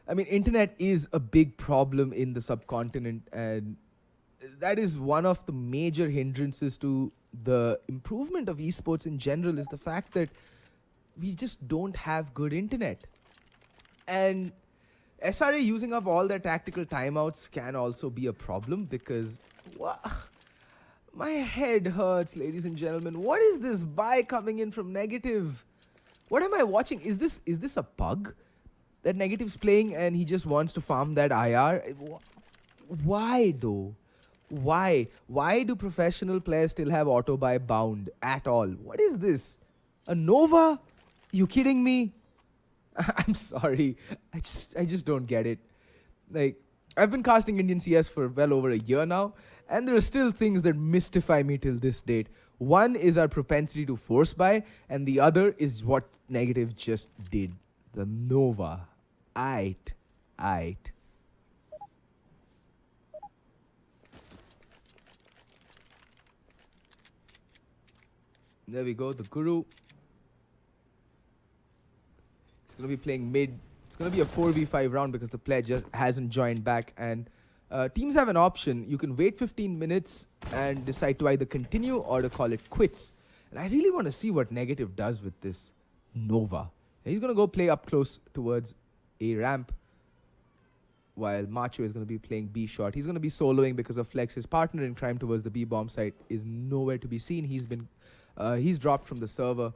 I mean, internet is a big problem in the subcontinent, and that is one of the major hindrances to the improvement of esports in general, is the fact that we just don't have good internet. And SRA using up all their tactical timeouts can also be a problem, because my head hurts, ladies and gentlemen. What is this buy coming in from Negative? What am I watching? Is this a bug that Negative's playing and he just wants to farm that IR? Why though? Why? Why do professional players still have auto buy bound at all? What is this? A Nova? You kidding me? I'm sorry. I just don't get it. Like, I've been casting Indian CS for well over a year now, and there are still things that mystify me till this date. One is our propensity to force buy, and the other is what Negative just did. The Nova. Aight. There we go, the Guru. He's going to be playing mid. It's going to be a 4v5 round because the player just hasn't joined back. And teams have an option. You can wait 15 minutes and decide to either continue or to call it quits. And I really want to see what Negative does with this Nova. He's going to go play up close towards A ramp, while Macho is going to be playing B short. He's going to be soloing because of Flex. His partner in crime towards the B bomb site is nowhere to be seen. He's dropped from the server,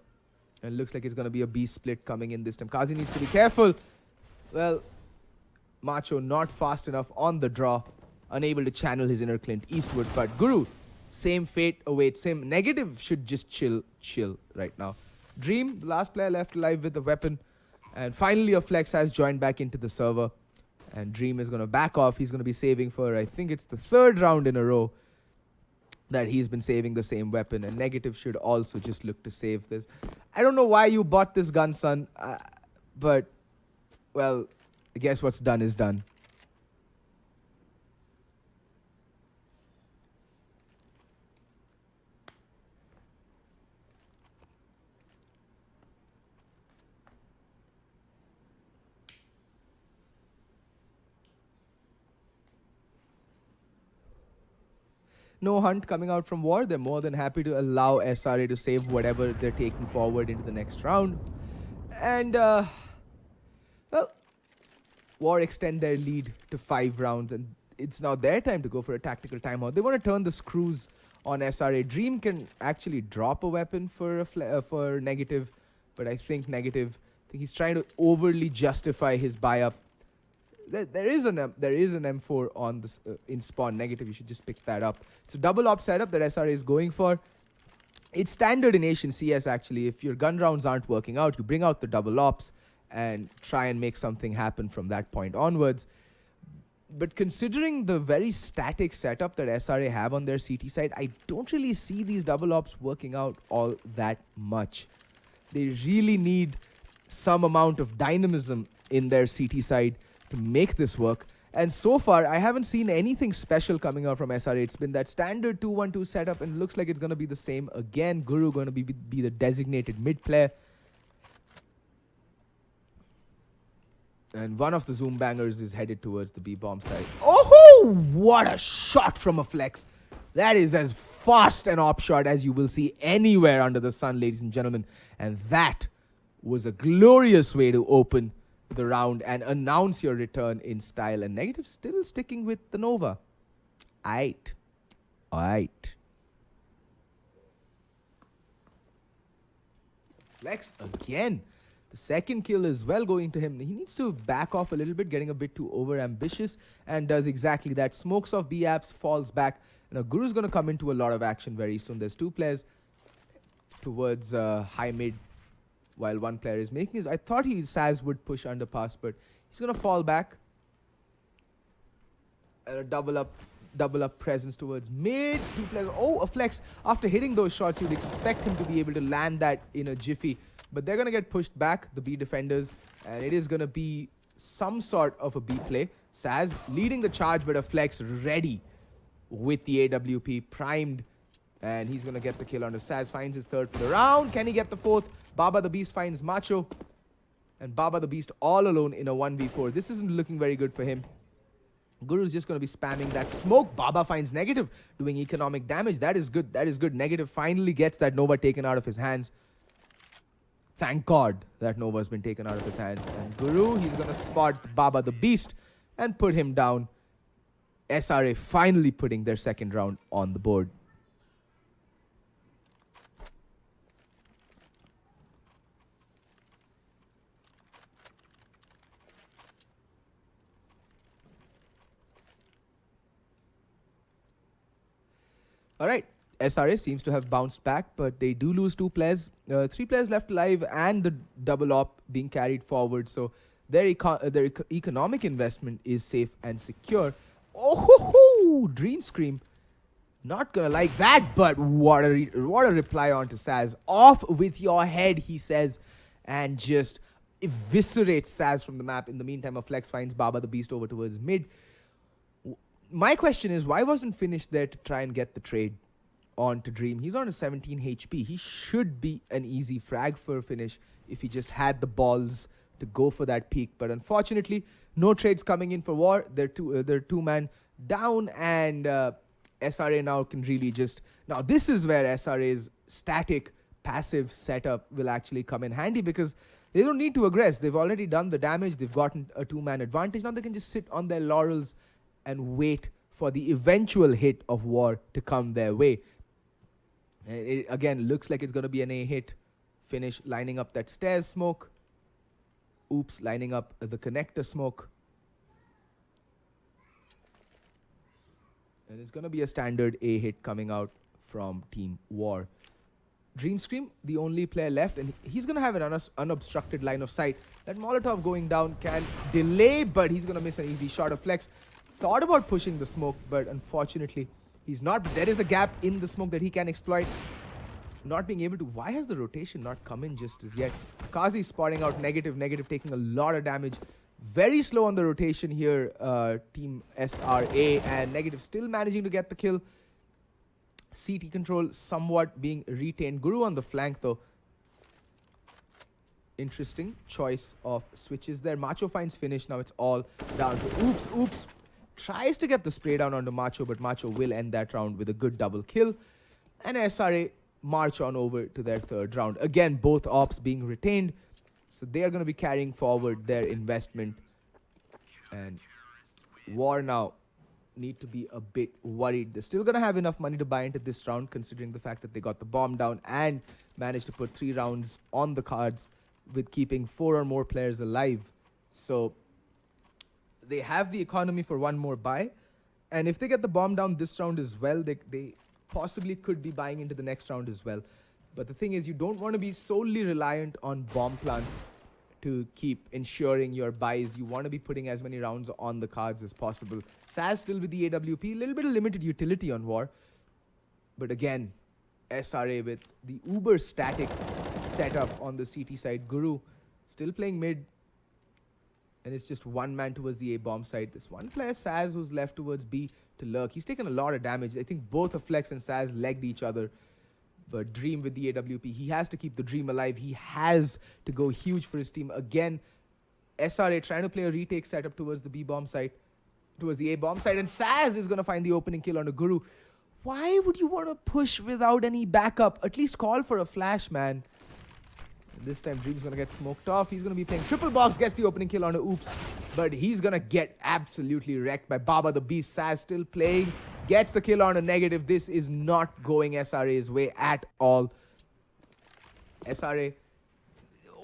and looks like it's going to be a B split coming in this time. Kazi needs to be careful. Well, Macho not fast enough on the draw, unable to channel his inner Clint eastward. But Guru, same fate awaits him. Negative should just chill right now. Dream, the last player left alive with the weapon. And finally a Flex has joined back into the server. And Dream is going to back off. He's going to be saving for, I think it's the third round in a row that he's been saving the same weapon. And Negative should also just look to save this. I don't know why you bought this gun, son. But, well, I guess what's done is done. No hunt coming out from War. They're more than happy to allow SRA to save whatever they're taking forward into the next round. And, well, War extend their lead to 5 rounds, and it's now their time to go for a tactical timeout. They want to turn the screws on SRA. Dream can actually drop a weapon for Negative, but I think he's trying to overly justify his buy-up. There is an M4 on this in spawn. Negative, you should just pick that up. It's a double op setup that SRA is going for. It's standard in Asian CS actually. If your gun rounds aren't working out, you bring out the double ops and try and make something happen from that point onwards. But considering the very static setup that SRA have on their CT side, I don't really see these double ops working out all that much. They really need some amount of dynamism in their CT side to make this work. And so far, I haven't seen anything special coming out from SRA. It's been that standard 2-1-2 setup, and looks like it's going to be the same again. Guru going to be the designated mid player. And one of the zoom bangers is headed towards the B bomb side. Oh, what a shot from a Flex. That is as far fast an op shot as you will see anywhere under the sun, ladies and gentlemen. And that was a glorious way to open the round and announce your return in style. And Negative still sticking with the Nova. Aight. Flex again. The second kill is well going to him. He needs to back off a little bit, getting a bit too over-ambitious, and does exactly that. Smokes off B-Apps, falls back. Now, Guru's going to come into a lot of action very soon. There's two players towards high mid, while one player is making his... I thought Saz would push underpass, but he's going to fall back. Double up presence towards mid. Two players. Oh, a flex. After hitting those shots, you'd expect him to be able to land that in a jiffy. But they're going to get pushed back, the B defenders, and it is going to be some sort of a B play. Saz leading the charge, but a flex ready with the AWP primed, and he's going to get the kill on the Saz. Finds his third for the round. Can he get the fourth? Baba the Beast finds Macho, and Baba the Beast all alone in a 1v4. This isn't looking very good for him. Guru's just going to be spamming that smoke. Baba finds Negative, doing economic damage. That is good. That is good. Negative finally gets that Nova taken out of his hands. Thank God that Nova's been taken out of his hands. And Guru, he's going to spot Baba the Beast and put him down. SRA finally putting their second round on the board. All right. SRA seems to have bounced back, but they do lose two players. 3 players left alive and the double op being carried forward. So their economic investment is safe and secure. Oh, Dream Scream. Not gonna like that, but what a reply onto Saz. Off with your head, he says, and just eviscerates Saz from the map. In the meantime, a flex finds Baba the Beast over towards mid. My question is, why wasn't Finish there to try and get the trade on to Dream? He's on a 17 HP. He should be an easy frag for Finish if he just had the balls to go for that peak. But unfortunately, no trades coming in for War. They're two-man down, and SRA now can really just... Now, this is where SRA's static, passive setup will actually come in handy, because they don't need to aggress. They've already done the damage. They've gotten a two-man advantage. Now they can just sit on their laurels and wait for the eventual hit of War to come their way. It again looks like it's going to be an A hit. Finish lining up that stairs smoke. Oops, lining up the connector smoke. And it's going to be a standard A hit coming out from Team War. Dream Scream, the only player left, and he's going to have an unobstructed line of sight. That Molotov going down can delay, but he's going to miss an easy shot of flex. Thought about pushing the smoke, but unfortunately, he's not. There is a gap in the smoke that he can exploit. Not being able to... Why has the rotation not come in just as yet? Kazi spotting out Negative. Negative taking a lot of damage. Very slow on the rotation here, Team SRA. And Negative still managing to get the kill. CT control somewhat being retained. Guru on the flank, though. Interesting choice of switches there. Macho finds Finish. Now it's all down to oops. Tries to get the spray down onto Macho, but Macho will end that round with a good double kill. And SRA march on over to their third round. Again, both ops being retained. So they are going to be carrying forward their investment. And War now need to be a bit worried. They're still going to have enough money to buy into this round, considering the fact that they got the bomb down and managed to put 3 rounds on the cards with keeping 4 or more players alive. So they have the economy for one more buy. And if they get the bomb down this round as well, they possibly could be buying into the next round as well. But the thing is, you don't want to be solely reliant on bomb plants to keep ensuring your buys. You want to be putting as many rounds on the cards as possible. Saz still with the AWP, a little bit of limited utility on War. But again, SRA with the uber static setup on the CT side. Guru still playing mid. And it's just one man towards the A-bomb side. This one player, Saz, who's left towards B to lurk. He's taken a lot of damage. I think both of Flex and Saz legged each other. But Dream with the AWP, he has to keep the Dream alive. He has to go huge for his team. Again, SRA trying to play a retake setup towards the B-bomb side, towards the A-bomb side. And Saz is going to find the opening kill on a Guru. Why would you want to push without any backup? At least call for a flash, man. This time Dream's gonna get smoked off. He's gonna be playing triple box, gets the opening kill on a Oops. But he's gonna get absolutely wrecked by Baba the Beast. Saz still playing, gets the kill on a negative. This is not going SRA's way at all. SRA,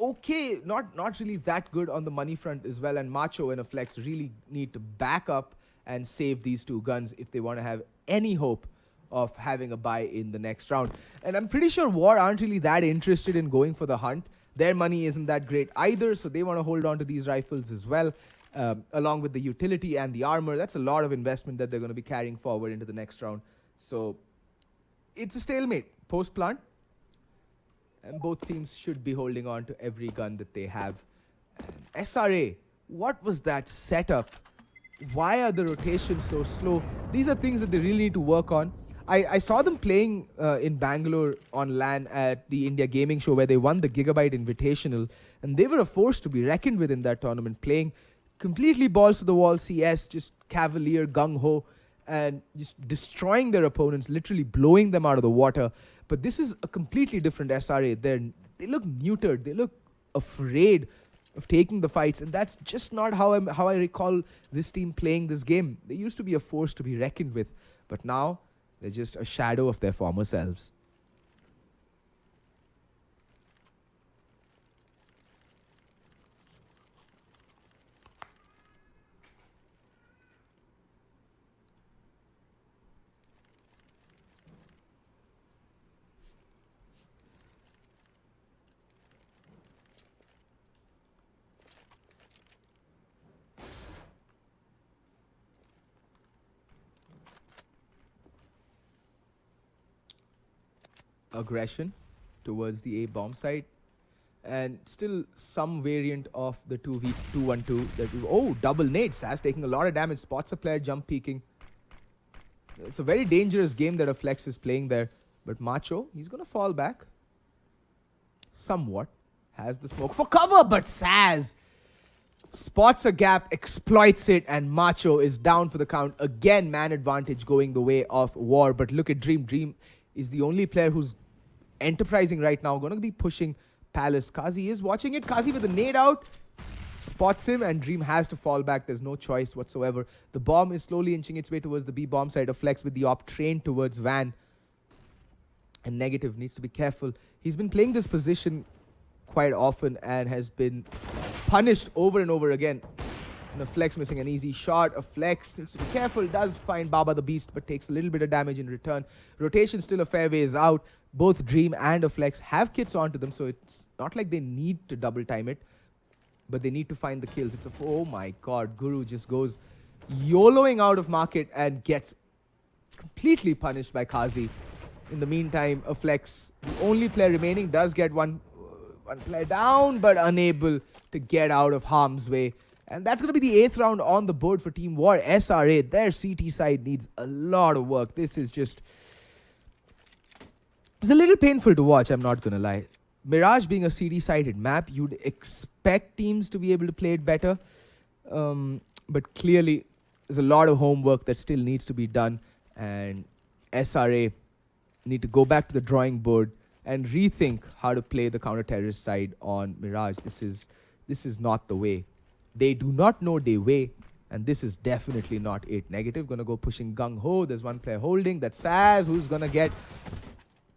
okay, not really that good on the money front as well. And Macho and a Flex really need to back up and save these two guns if they want to have any hope of having a buy in the next round. And I'm pretty sure War aren't really that interested in going for the hunt. Their money isn't that great either, so they want to hold on to these rifles as well, along with the utility and the armor. That's a lot of investment that they're going to be carrying forward into the next round. So it's a stalemate post-plant, and both teams should be holding on to every gun that they have. And SRA, what was that setup? Why are the rotations so slow? These are things that they really need to work on. I saw them playing in Bangalore on LAN at the India Gaming Show, where they won the Gigabyte Invitational, and they were a force to be reckoned with in that tournament, playing completely balls to the wall CS, just cavalier, gung-ho, and just destroying their opponents, literally blowing them out of the water. But this is a completely different SRA. They look neutered. They look afraid of taking the fights, and that's just not how I recall this team playing this game. They used to be a force to be reckoned with, but now they're just a shadow of their former selves. Aggression towards the A bomb site, and still some variant of the 2v212 that double nade. Saz taking a lot of damage, spots a player jump peeking. It's a very dangerous game that a Flex is playing there, but Macho, he's gonna fall back somewhat, has the smoke for cover, but Saz spots a gap, exploits it, and Macho is down for the count. Again, man advantage going the way of War, but look at Dream is the only player who's enterprising right now, going to be pushing Palace. Kazi is watching it. Kazi with a nade out, spots him, and Dream has to fall back. There's no choice whatsoever. The bomb is slowly inching its way towards the B bomb side of Flex, with the op trained towards Van. And Negative needs to be careful. He's been playing this position quite often and has been punished over and over again. And a Flex missing an easy shot. A Flex needs to be careful. Does find Baba the Beast, but takes a little bit of damage in return. Rotation still a fair ways out. Both Dream and a Flex have kits onto them, so it's not like they need to double time it, but they need to find the kills. Oh my god, Guru just goes YOLOing out of market and gets completely punished by Kazi. In the meantime, a Flex, the only player remaining, does get one player down, but unable to get out of harm's way. And that's going to be the 8th round on the board for Team War. SRA, their CT side needs a lot of work. This is just... It's a little painful to watch, I'm not going to lie. Mirage being a CD-sided map, you'd expect teams to be able to play it better. But clearly, there's a lot of homework that still needs to be done. And SRA need to go back to the drawing board and rethink how to play the counter-terrorist side on Mirage. This is not the way. They do not know their way, and this is definitely not it. Negative gonna go pushing gung-ho. There's one player holding. That's Saz, who's gonna get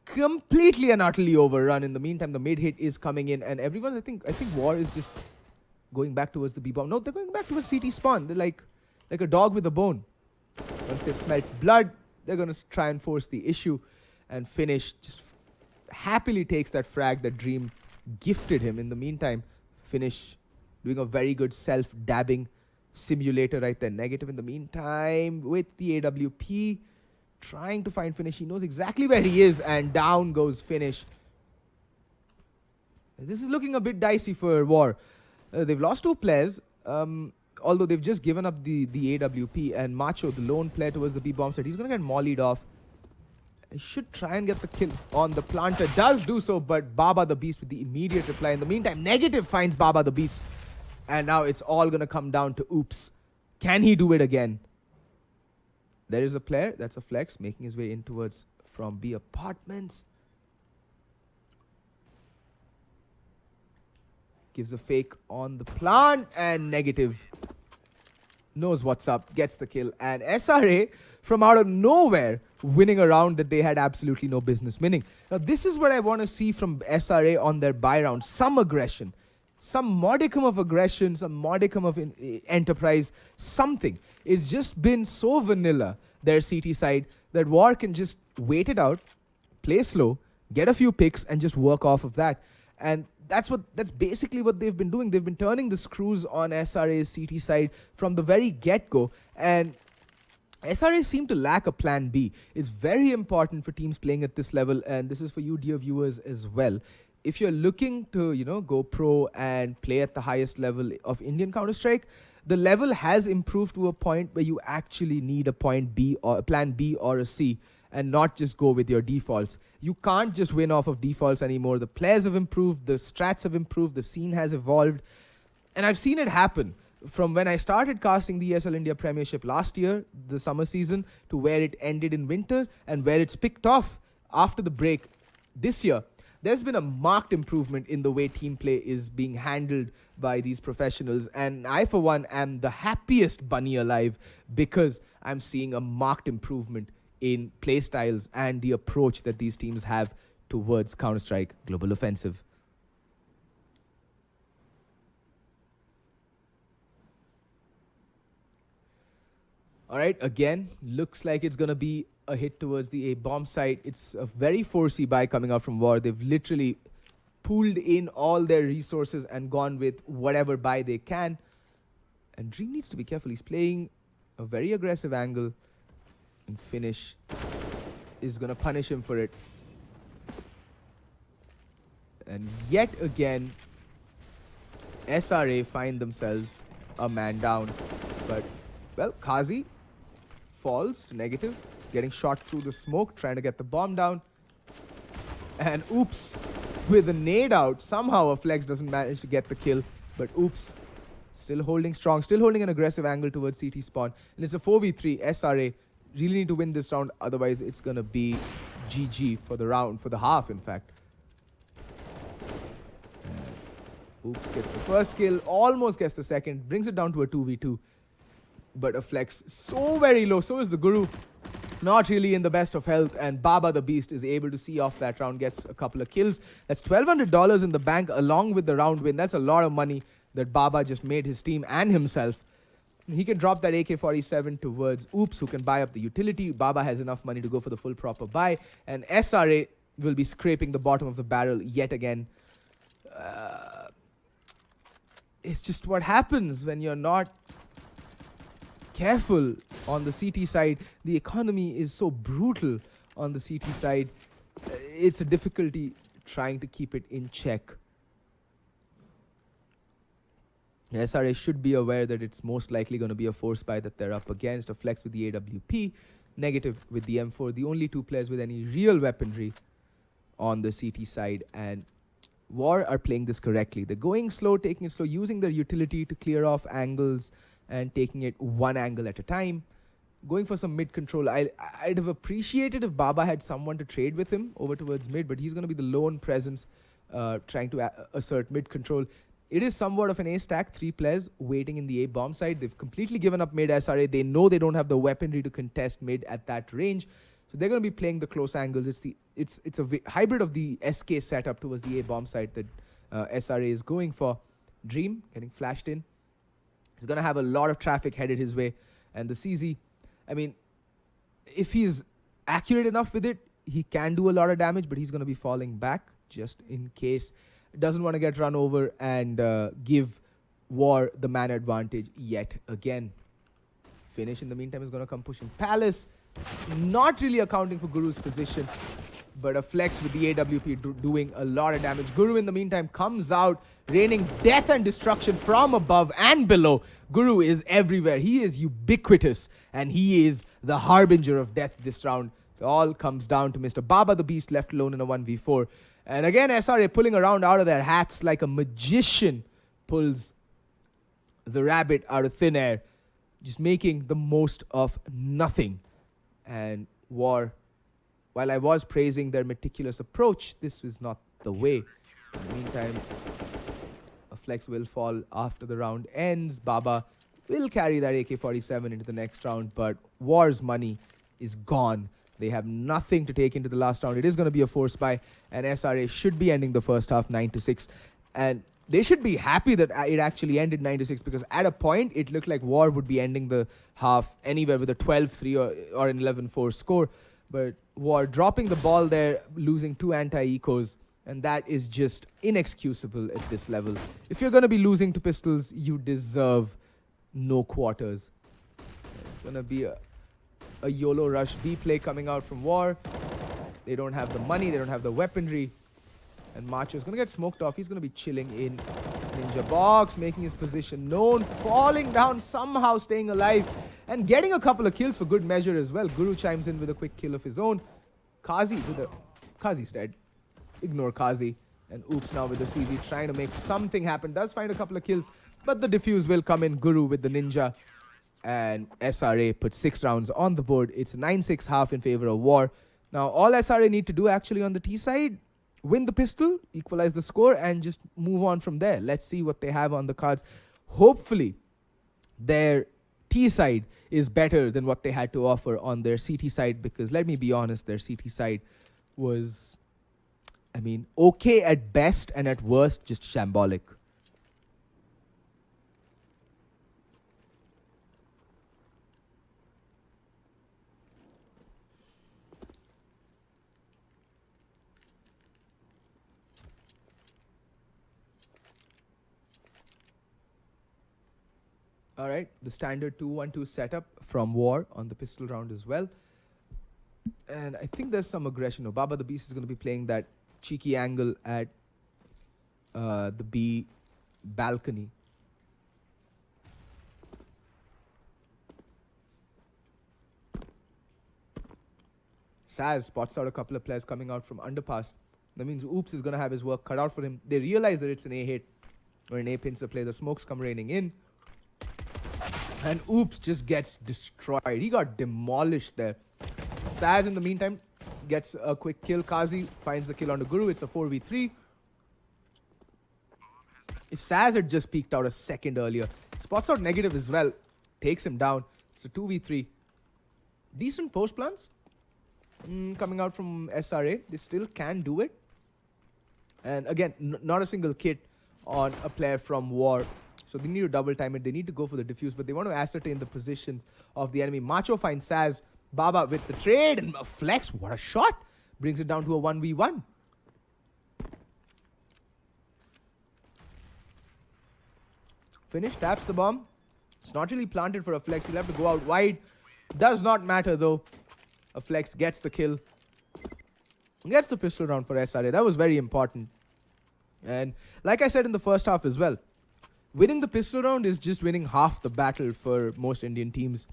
completely and utterly overrun. In the meantime, the mid hit is coming in, and everyone, I think War is just going back towards the B bomb. No, they're going back towards CT spawn. They're like a dog with a bone. Once they've smelt blood, they're gonna try and force the issue, and Finish just happily takes that frag that Dream gifted him. In the meantime, Finish doing a very good self-dabbing simulator right there. Negative in the meantime with the AWP, trying to find Finish. He knows exactly where he is, and down goes Finish. This is looking a bit dicey for War. They've lost 2 players, although they've just given up the AWP, and Macho, the lone player towards the B bomb site, he's going to get mollied off. He should try and get the kill on the planter. Does do so, but Baba the Beast with the immediate reply. In the meantime, Negative finds Baba the Beast. And now it's all going to come down to Oops. Can he do it again? There is a player. That's a flex making his way in towards from B apartments. Gives a fake on the plant and negative. Knows what's up, gets the kill. And SRA from out of nowhere winning a round that they had absolutely no business winning. Now this is what I want to see from SRA on their buy round. Some aggression. Some modicum of aggression, some modicum of enterprise, something. It's just been so vanilla, their CT side, that War can just wait it out, play slow, get a few picks, and just work off of that. And that's basically what they've been doing. They've been turning the screws on SRA's CT side from the very get-go. And SRA seem to lack a plan B. It's very important for teams playing at this level, and this is for you, dear viewers, as well. If you're looking to, go pro and play at the highest level of Indian Counter-Strike, the level has improved to a point where you actually need a point B or a plan B or a C, and not just go with your defaults. You can't just win off of defaults anymore. The players have improved, the strats have improved, the scene has evolved. And I've seen it happen from when I started casting the ESL India Premiership last year, the summer season, to where it ended in winter and where it's picked off after the break this year. There's been a marked improvement in the way team play is being handled by these professionals. And I, for one, am the happiest bunny alive because I'm seeing a marked improvement in play styles and the approach that these teams have towards Counter-Strike Global Offensive. All right, again, looks like it's going to be a hit towards the A bomb site. It's a very forcey buy coming out from War. They've literally pooled in all their resources and gone with whatever buy they can. And Dream needs to be careful. He's playing a very aggressive angle. And Finish is going to punish him for it. And yet again, SRA find themselves a man down. But, well, Kazi falls to negative, getting shot through the smoke, trying to get the bomb down. And oops, with a nade out, somehow a flex doesn't manage to get the kill. But oops, still holding strong, still holding an aggressive angle towards CT spawn. And it's a 4v3. SRA really need to win this round, otherwise it's going to be GG for the round, for the half, in fact. And oops, gets the first kill, almost gets the second, brings it down to a 2v2. But a flex so very low, so is the Guru. Not really in the best of health, and Baba the Beast is able to see off that round, gets a couple of kills. That's $1,200 in the bank along with the round win. That's a lot of money that Baba just made his team and himself. He can drop that AK-47 towards Oops, who can buy up the utility. Baba has enough money to go for the full proper buy. And SRA will be scraping the bottom of the barrel yet again. It's just what happens when you're not careful on the CT side. The economy is so brutal on the CT side. It's a difficulty trying to keep it in check. SRA should be aware that it's most likely going to be a force buy that they're up against. A flex with the AWP, negative with the M4. The only two players with any real weaponry on the CT side. And War are playing this correctly. They're going slow, taking it slow, using their utility to clear off angles and taking it one angle at a time. Going for some mid control. I'd have appreciated if Baba had someone to trade with him over towards mid, but he's going to be the lone presence trying to assert mid control. It is somewhat of an A stack, 3 players waiting in the A bomb side. They've completely given up mid SRA. They know they don't have the weaponry to contest mid at that range. So they're going to be playing the close angles. It's a hybrid of the SK setup towards the A bomb side that SRA is going for. Dream getting flashed in. He's going to have a lot of traffic headed his way. And the CZ, I mean, if he's accurate enough with it, he can do a lot of damage, but he's going to be falling back just in case. Doesn't want to get run over and give War the man advantage yet again. Finish in the meantime is going to come pushing Palace. Not really accounting for Guru's position, but a flex with the AWP doing a lot of damage. Guru in the meantime comes out, raining death and destruction from above and below. Guru is everywhere. He is ubiquitous, and he is the harbinger of death this round. It all comes down to Mr. Baba the Beast left alone in a 1v4. And again, SRA pulling around out of their hats like a magician pulls the rabbit out of thin air, just making the most of nothing And War, while I was praising their meticulous approach, this was not the way. In the meantime, a flex will fall after the round ends. Baba will carry that AK-47 into the next round, but War's money is gone. They have nothing to take into the last round. It is going to be a force buy, and SRA should be ending the first half 9-6. And they should be happy that it actually ended 9-6, because at a point, it looked like War would be ending the half anywhere with a 12-3 or an 11-4 score. But War dropping the ball there, losing 2 anti-ecos, and that is just inexcusable at this level. If you're going to be losing to pistols, you deserve no quarters. It's going to be a YOLO rush B play coming out from War. They don't have the money, they don't have the weaponry. And Macho's going to get smoked off. He's going to be chilling in Ninja Box, making his position known, falling down, somehow staying alive, and getting a couple of kills for good measure as well. Guru chimes in with a quick kill of his own. Kazi's dead. Ignore Kazi. And Oops now with the CZ trying to make something happen. Does find a couple of kills, but the defuse will come in. Guru with the Ninja. And SRA put 6 rounds on the board. It's 9-6 half in favor of War. Now, all SRA need to do actually on the T side, win the pistol, equalize the score, and just move on from there. Let's see what they have on the cards. Hopefully, their T side is better than what they had to offer on their CT side, because let me be honest, their CT side was, I mean, okay at best, and at worst, just shambolic. All right, the standard 2-1-2 setup from War on the pistol round as well. And I think there's some aggression. No, Baba the Beast is going to be playing that cheeky angle at the B balcony. Saz spots out a couple of players coming out from underpass. That means Oops is going to have his work cut out for him. They realize that it's an A hit or an A pincer play. The smokes come raining in. And Oops just gets destroyed. He got demolished there. Saz, in the meantime, gets a quick kill. Kazi finds the kill on the Guru. It's a 4v3. If Saz had just peeked out a second earlier, spots out negative as well. Takes him down. It's a 2v3. Decent post plans coming out from SRA. They still can do it. And again, not a single kit on a player from War. So they need to double time it. They need to go for the defuse, but they want to ascertain the positions of the enemy. Macho finds Saz. Baba with the trade and a flex. What a shot. Brings it down to a 1v1. Finish, taps the bomb. It's not really planted for a flex. He'll have to go out wide. Does not matter though. A flex gets the kill. Gets the pistol round for SRA. That was very important. And like I said in the first half as well, winning the pistol round is just winning half the battle for most Indian teams.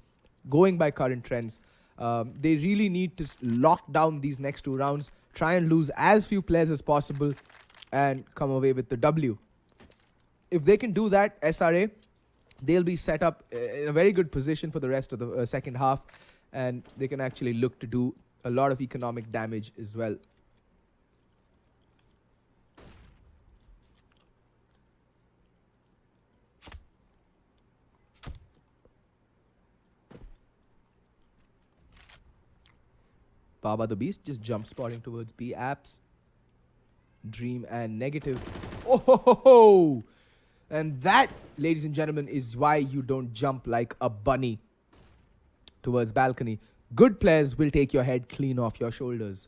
Going by current trends, they really need to lock down these next 2 rounds, try and lose as few players as possible, and come away with the W. If they can do that, SRA, they'll be set up in a very good position for the rest of the second half, and they can actually look to do a lot of economic damage as well. Baba the Beast just jump spotting towards B apps. Dream and negative. Oh ho ho ho! And that, ladies and gentlemen, is why you don't jump like a bunny towards balcony. Good players will take your head clean off your shoulders.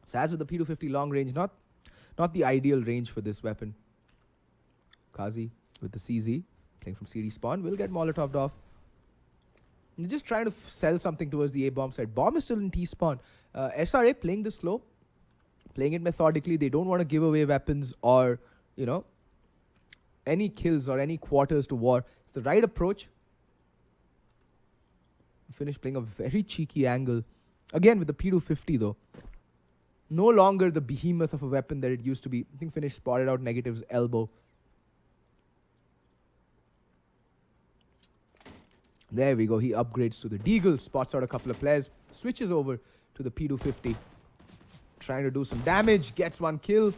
Saz with the P250 long range, not the ideal range for this weapon. Kazi with the CZ, playing from CD spawn, will get Molotoved off. They're just trying to sell something towards the A-bomb side. Bomb is still in T-spawn. SRA playing this slow, playing it methodically. They don't want to give away weapons or, you know, any kills or any quarters to War. It's the right approach. Finish playing a very cheeky angle. Again with the P250 though. No longer the behemoth of a weapon that it used to be. I think Finish spotted out negative's elbow. There we go. He upgrades to the Deagle, spots out a couple of players, switches over to the P250. Trying to do some damage, gets one kill.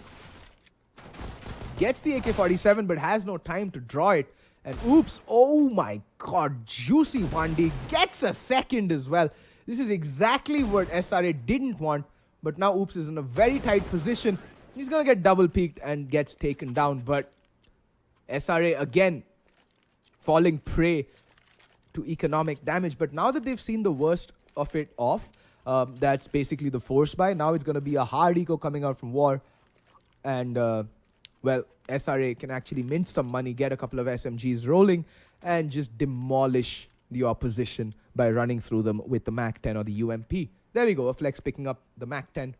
Gets the AK-47 but has no time to draw it. And oops, oh my god, juicy 1D. Gets a second as well. This is exactly what SRA didn't want. But now Oops is in a very tight position. He's going to get double peeked and gets taken down. But SRA again falling prey to economic damage. But now that they've seen the worst of it off, that's basically the force buy. Now it's going to be a hard eco coming out from war. And, well, SRA can actually mint some money, get a couple of SMGs rolling, and just demolish the opposition by running through them with the MAC-10 or the UMP. There we go, a flex picking up the MAC-10.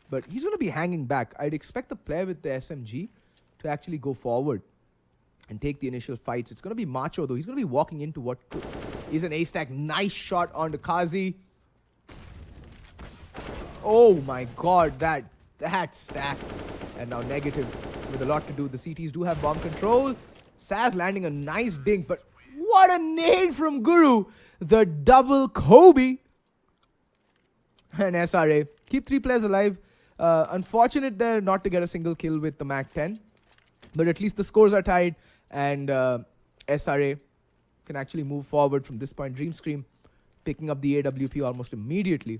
But he's going to be hanging back. I'd expect the player with the SMG to actually go forward and take the initial fights. It's going to be Macho, though. He's going to be walking into what is an A-stack. Nice shot onto Kazi. Oh my god, that stack. And now negative with a lot to do. The CTs do have bomb control. Saz landing a nice dink, but what a nade from Guru. The double Kobe. And SRA keep 3 players alive. Unfortunate there not to get a single kill with the MAC-10. But at least the scores are tied. And SRA can actually move forward from this point. Dream Scream picking up the AWP almost immediately.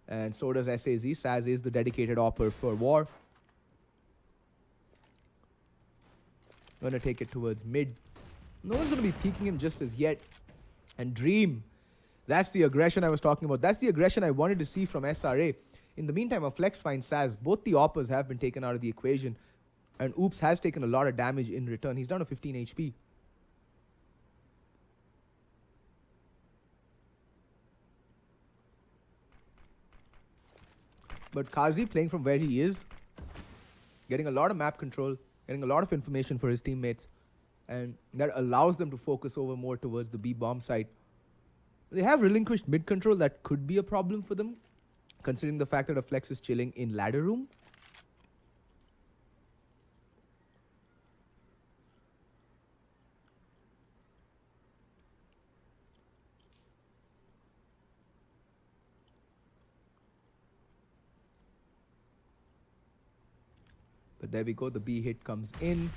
And so does SAZ. Saz is the dedicated opper for war. Gonna take it towards mid. No one's gonna be peeking him just as yet. And Dream. That's the aggression I was talking about. That's the aggression I wanted to see from SRA. In the meantime, a flex finds Saz. Both the oppers have been taken out of the equation. And Oops has taken a lot of damage in return. He's down to 15 HP. But Kazi playing from where he is, getting a lot of map control, getting a lot of information for his teammates, and that allows them to focus over more towards the B bomb site. They have relinquished mid control. That could be a problem for them, considering the fact that a flex is chilling in ladder room. But there we go, the B hit comes in.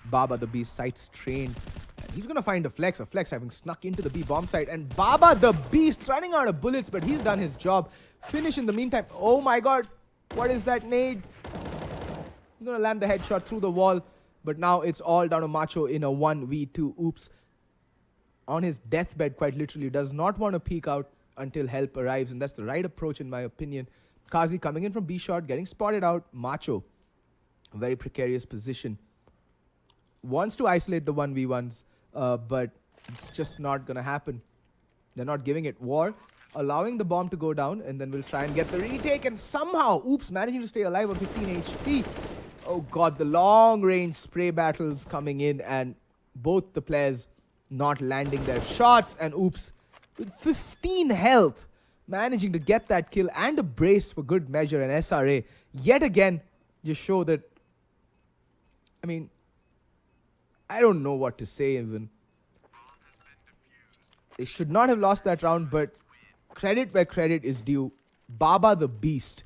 Baba the Beast sights trained. And he's going to find a flex having snuck into the B bomb site. And Baba the Beast running out of bullets, but he's done his job. Finish in the meantime. Oh my god, what is that nade? He's going to land the headshot through the wall. But now it's all down to Macho in a 1v2. Oops. On his deathbed, quite literally, does not want to peek out until help arrives. And that's the right approach in my opinion. Kazi coming in from B shot, getting spotted out. Macho. Very precarious position. Wants to isolate the 1v1s, but it's just not going to happen. They're not giving it. War, allowing the bomb to go down, and then we'll try and get the retake, and somehow, Oops, managing to stay alive on 15 HP. Oh god, the long-range spray battles coming in, and both the players not landing their shots, and Oops, with 15 health, managing to get that kill, and a brace for good measure, and SRA, yet again, just show that, I mean, I don't know what to say even. They should not have lost that round, but credit where credit is due. Baba the Beast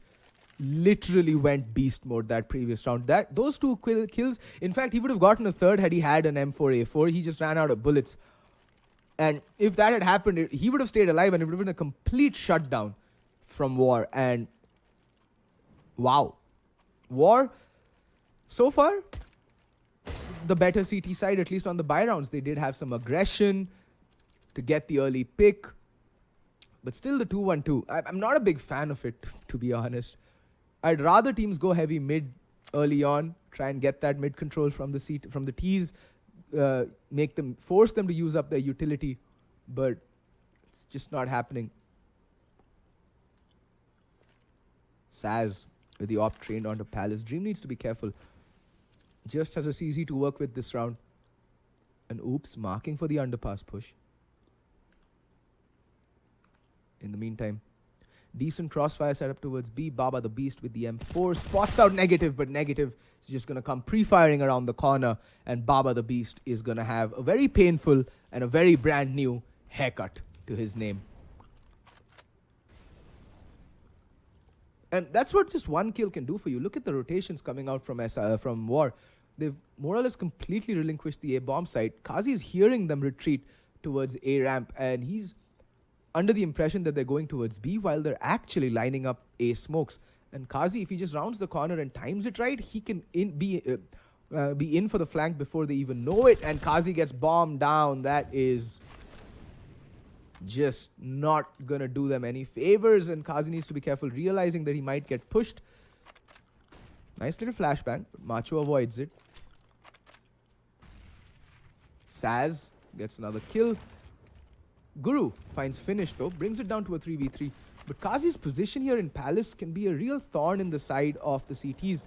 literally went beast mode that previous round. Those 2 kills, in fact, he would have gotten a third had he had an M4A4. He just ran out of bullets. And if that had happened, he would have stayed alive and it would have been a complete shutdown from War. And wow. War, so far, the better CT side, at least on the buy rounds. They did have some aggression to get the early pick. But still the 2-1-2. I'm not a big fan of it, to be honest. I'd rather teams go heavy mid early on, try and get that mid control from the T's, force them to use up their utility. But it's just not happening. Saz with the op trained onto Palace. Dream needs to be careful. Just has a CZ to work with this round. And Oops, marking for the underpass push. In the meantime, Decent crossfire setup towards B. Baba the Beast with the M4. Spots out Negative, but Negative is just going to come pre-firing around the corner. And Baba the Beast is going to have a very painful and a very brand new haircut to his name. And that's what just one kill can do for you. Look at the rotations coming out from War. They've more or less completely relinquished the A bomb site. Kazi is hearing them retreat towards A ramp, and he's under the impression that they're going towards B while they're actually lining up A smokes. And Kazi, if he just rounds the corner and times it right, he can be in for the flank before they even know it. And Kazi gets bombed down. That is just not gonna do them any favors, and Kazi needs to be careful, realizing that he might get pushed. Nice little flashbang, but Macho avoids it. Saz gets another kill. Guru finds finish though, brings it down to a 3v3. But Kazi's position here in Palace can be a real thorn in the side of the CTs,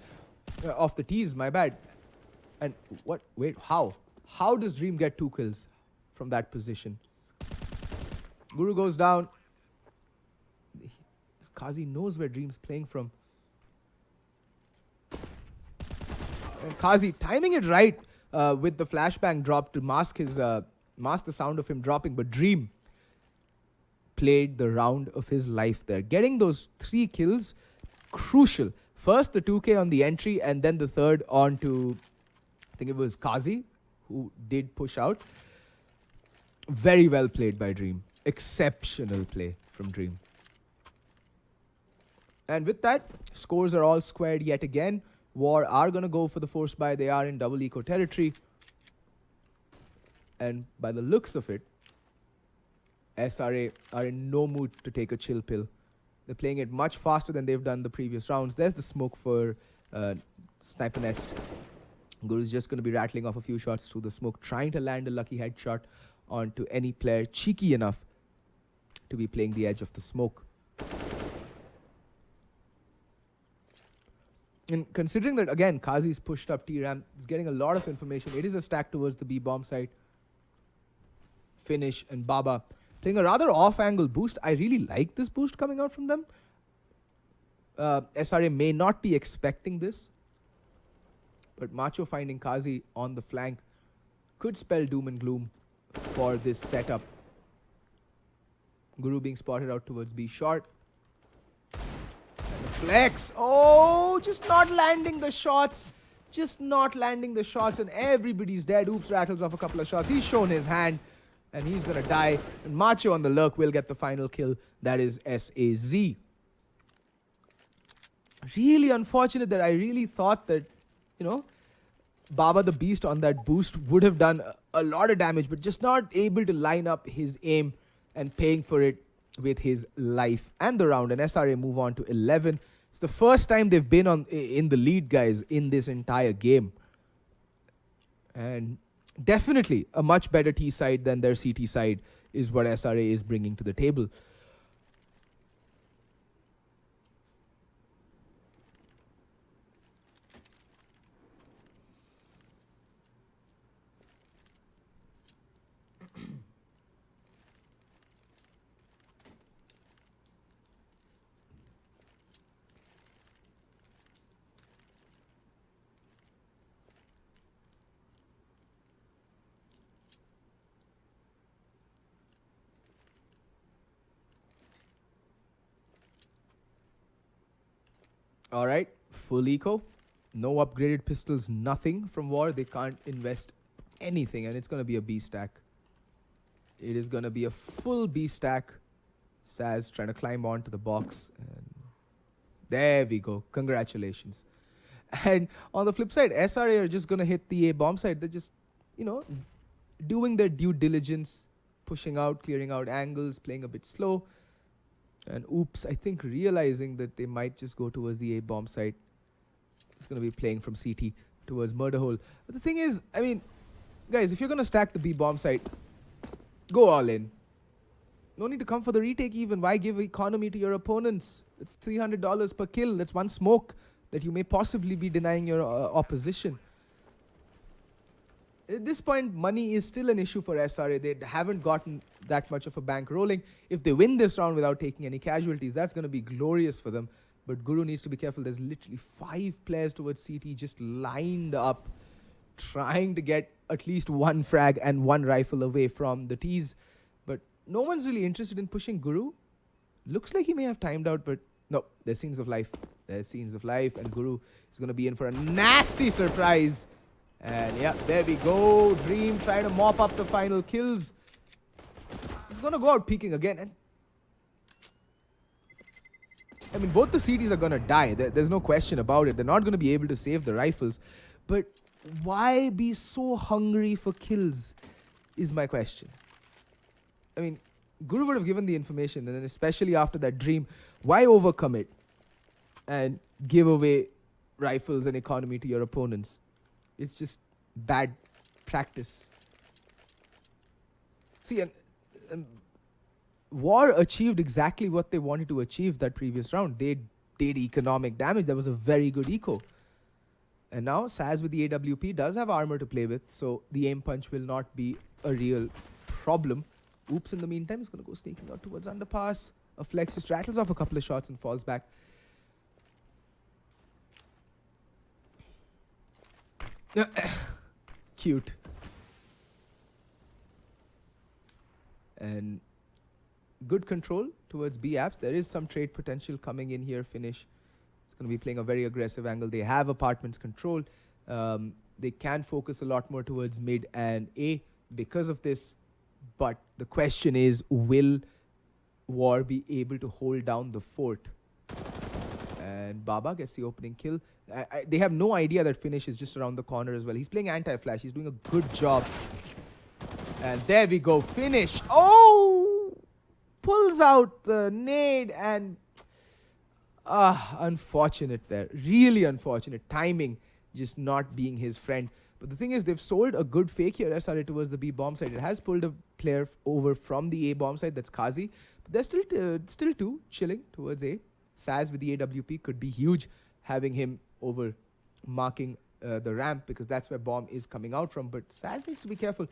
of the Ts, my bad. And what? Wait, how? How does Dream get 2 kills from that position? Guru goes down. Kazi knows where Dream's playing from. And Kazi timing it right with the flashbang drop to mask the sound of him dropping. But Dream played the round of his life there. Getting those 3 kills, crucial. First the 2K on the entry, and then the third on to, I think it was Kazi, who did push out. Very well played by Dream. Exceptional play from Dream. And with that, scores are all squared yet again. War are going to go for the force buy. They are in double eco territory. And by the looks of it, SRA are in no mood to take a chill pill. They're playing it much faster than they've done the previous rounds. There's the smoke for Sniper Nest. Guru's just going to be rattling off a few shots through the smoke, trying to land a lucky headshot onto any player cheeky enough to be playing the edge of the smoke. And considering that, again, Kazi's pushed up T-Ram, is getting a lot of information. It is a stack towards the B bomb site. Finish and Baba playing a rather off-angle boost. I really like this boost coming out from them. SRA may not be expecting this, but Macho finding Kazi on the flank could spell doom and gloom for this setup. Guru being spotted out towards B short. And the flex. Oh, just not landing the shots. Just not landing the shots, and everybody's dead. Oops rattles off a couple of shots. He's shown his hand, and he's gonna die. And Macho on the lurk will get the final kill. That is SAZ. Really unfortunate that I really thought that, you know, Baba the Beast on that boost would have done a lot of damage, but just not able to line up his aim and paying for it with his life and the round. And SRA move on to 11. It's the first time they've been in the lead, guys, in this entire game. And definitely a much better T side than their CT side is what SRA is bringing to the table. All right, full eco, no upgraded pistols, nothing from War. They can't invest anything, and it's going to be a B stack. It is going to be a full B stack. Saz trying to climb onto the box. And there we go. Congratulations. And on the flip side, SRA are just going to hit the A bomb side. They're just, you know, doing their due diligence, pushing out, clearing out angles, playing a bit slow. And oops, I think realizing that they might just go towards the A bomb site. It's going to be playing from CT towards Murder Hole. But the thing is, I mean, guys, if you're going to stack the B bomb site, go all in. No need to come for the retake even. Why give economy to your opponents? It's $300 per kill. That's one smoke that you may possibly be denying your opposition. At this point, money is still an issue for SRA. They haven't gotten that much of a bank rolling. If they win this round without taking any casualties, that's going to be glorious for them. But Guru needs to be careful. There's literally 5 players towards CT just lined up, trying to get at least 1 frag and 1 rifle away from the T's. But no one's really interested in pushing Guru. Looks like he may have timed out, but no, there's scenes of life. There's scenes of life, and Guru is going to be in for a nasty surprise. And yeah, there we go. Dream trying to mop up the final kills. He's going to go out peeking again. And I mean, both the CTs are going to die. There's no question about it. They're not going to be able to save the rifles. But why be so hungry for kills is my question. I mean, Guru would have given the information, and then especially after that Dream, why overcommit and give away rifles and economy to your opponents? It's just bad practice. See, and War achieved exactly what they wanted to achieve that previous round. They did economic damage. That was a very good eco. And now Saz with the AWP does have armor to play with, so the aim punch will not be a real problem. Oops, in the meantime, is going to go sneaking out towards underpass. A flex just rattles off a couple of shots and falls back. Cute. And good control towards B apps. There is some trade potential coming in here. Finish. It's going to be playing a very aggressive angle. They have apartments control. They can focus a lot more towards mid and A because of this. But the question is, will War be able to hold down the fort? And Baba gets the opening kill. They have no idea that Finish is just around the corner as well. He's playing anti-flash. He's doing a good job. And there we go. Finish. Oh! Pulls out the nade and... unfortunate there. Really unfortunate. Timing just not being his friend. But the thing is, they've sold a good fake here, SRA, towards the B bomb side. It has pulled a player over from the A bomb side. That's Kazi. But there's still 2 chilling towards A. Saz with the AWP could be huge, having him over marking the ramp, because that's where bomb is coming out from. But Saz needs to be careful.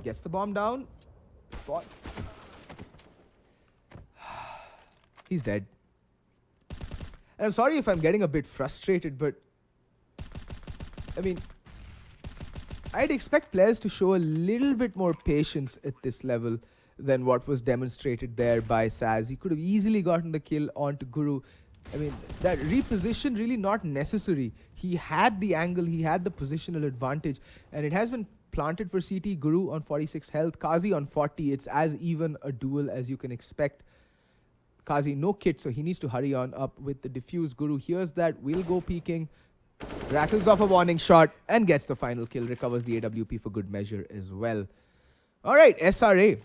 Gets the bomb down. Spot. He's dead. And I'm sorry if I'm getting a bit frustrated, but I mean, I'd expect players to show a little bit more patience at this level than what was demonstrated there by Saz. He could have easily gotten the kill onto Guru. I mean, that reposition really not necessary. He had the angle, he had the positional advantage, and it has been planted for CT. Guru on 46 health, Kazi on 40. It's as even a duel as you can expect. Kazi no kit, so he needs to hurry on up with the diffuse. Guru hears that, will go peeking, rattles off a warning shot and gets the final kill, recovers the AWP for good measure as well. Alright, SRA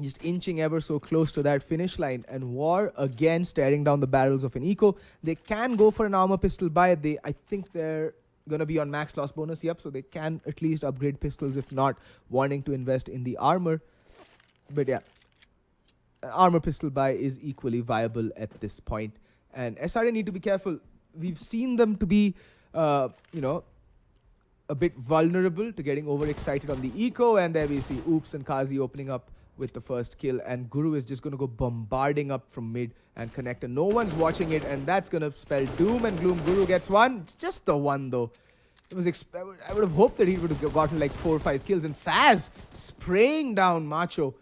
just inching ever so close to that finish line, and War again staring down the barrels of an eco. They can go for an armor pistol buy. I think they're going to be on max loss bonus, yep, so they can at least upgrade pistols if not wanting to invest in the armor. But yeah, armor pistol buy is equally viable at this point. And SRA need to be careful. We've seen them to be, a bit vulnerable to getting overexcited on the eco. And there we see Oops and Kazi opening up with the first kill. And Guru is just going to go bombarding up from mid and connector. No one's watching it, and that's going to spell doom and gloom. Guru gets one. It's just the one, though. It was I would have hoped that he would have gotten like 4 or 5 kills. And Saz spraying down Macho.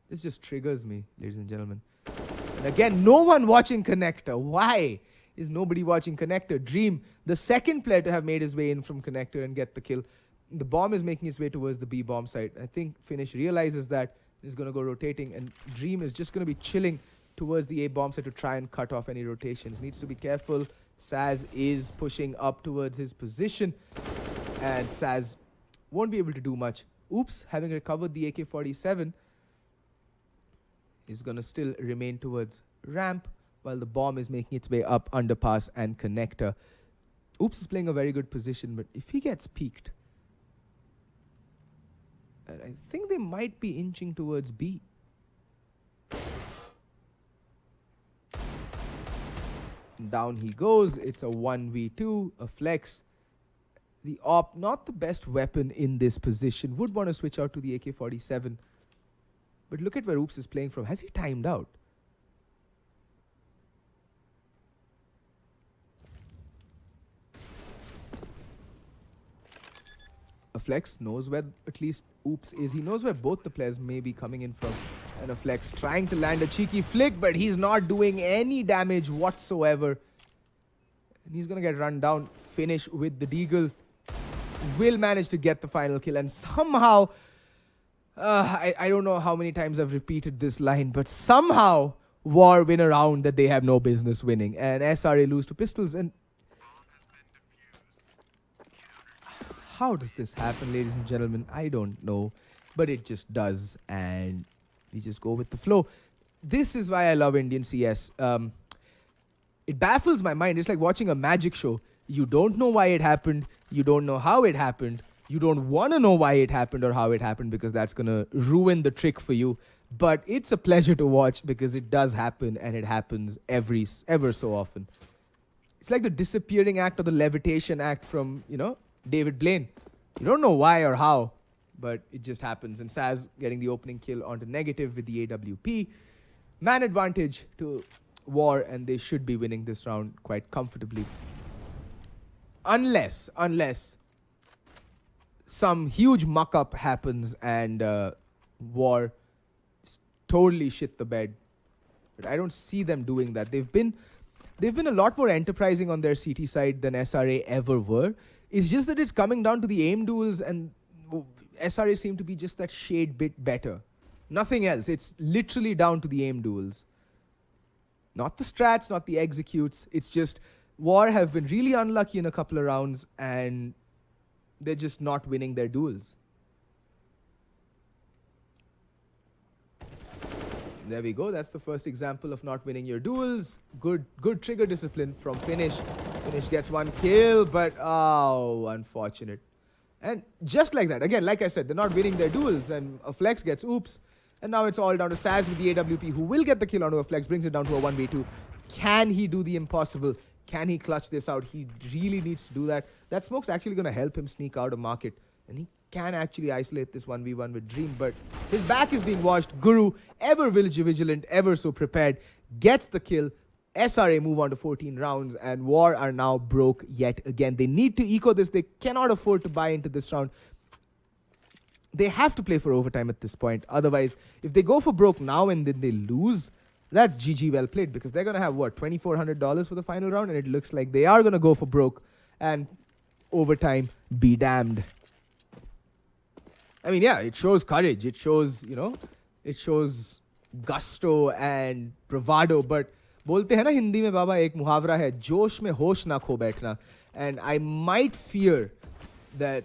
This just triggers me, ladies and gentlemen. And again, no one watching connector. Why is nobody watching connector? Dream, the second player to have made his way in from connector and get the kill. The bomb is making its way towards the B bomb site. I think Finish realizes that he's going to go rotating, and Dream is just going to be chilling towards the A bomb site to try and cut off any rotations. Needs to be careful. Saz is pushing up towards his position, and Saz won't be able to do much. Oops, having recovered the AK-47, is going to still remain towards ramp while the bomb is making its way up underpass and connector. Oops is playing a very good position, but if he gets peaked, and I think they might be inching towards B. Down he goes. It's a 1v2, a flex. The op, not the best weapon in this position. Would want to switch out to the AK-47. But look at where Oops is playing from. Has he timed out? A flex knows where at least Oops is. He knows where both the players may be coming in from. And a flex trying to land a cheeky flick, but he's not doing any damage whatsoever. And he's going to get run down. Finish with the deagle. Will manage to get the final kill. And somehow, I don't know how many times I've repeated this line, but somehow War win a round that they have no business winning. And SRA lose to Pistols. And how does this happen, ladies and gentlemen? I don't know. But it just does. And we just go with the flow. This is why I love Indian CS. It baffles my mind. It's like watching a magic show. You don't know why it happened. You don't know how it happened. You don't want to know why it happened or how it happened because that's going to ruin the trick for you. But it's a pleasure to watch because it does happen and it happens ever so often. It's like the disappearing act or the levitation act from, David Blaine. You don't know why or how, but it just happens. And Saz getting the opening kill onto negative with the AWP. Man advantage to War, and they should be winning this round quite comfortably. Unless some huge muck-up happens and War just totally shit the bed. But I don't see them doing that. They've been a lot more enterprising on their CT side than SRA ever were. It's just that it's coming down to the aim duels, and SRA seem to be just that shade bit better. Nothing else. It's literally down to the aim duels. Not the strats, not the executes. It's just War have been really unlucky in a couple of rounds and they're just not winning their duels. There we go. That's the first example of not winning your duels. Good trigger discipline from Finish. Finish gets one kill, but unfortunate. And just like that, again, like I said, they're not winning their duels and a flex gets Oops. And now it's all down to Saz with the AWP, who will get the kill onto a flex, brings it down to a 1v2. Can he do the impossible? Can he clutch this out? He really needs to do that. That smoke's actually going to help him sneak out of market. And he can actually isolate this 1v1 with Dream. But his back is being watched. Guru, ever vigilant, ever so prepared, gets the kill. SRA move on to 14 rounds. And War are now broke yet again. They need to eco this. They cannot afford to buy into this round. They have to play for overtime at this point. Otherwise, if they go for broke now and then they lose, that's GG well played, because they're going to have, what, $2,400 for the final round? And it looks like they are going to go for broke. And overtime, be damned. I mean, yeah, it shows courage. It shows, it shows gusto and bravado. But बोलते हैं ना हिंदी में बाबा एक मुहावरा है, जोश में होश ना खो बैठना. And I might fear that,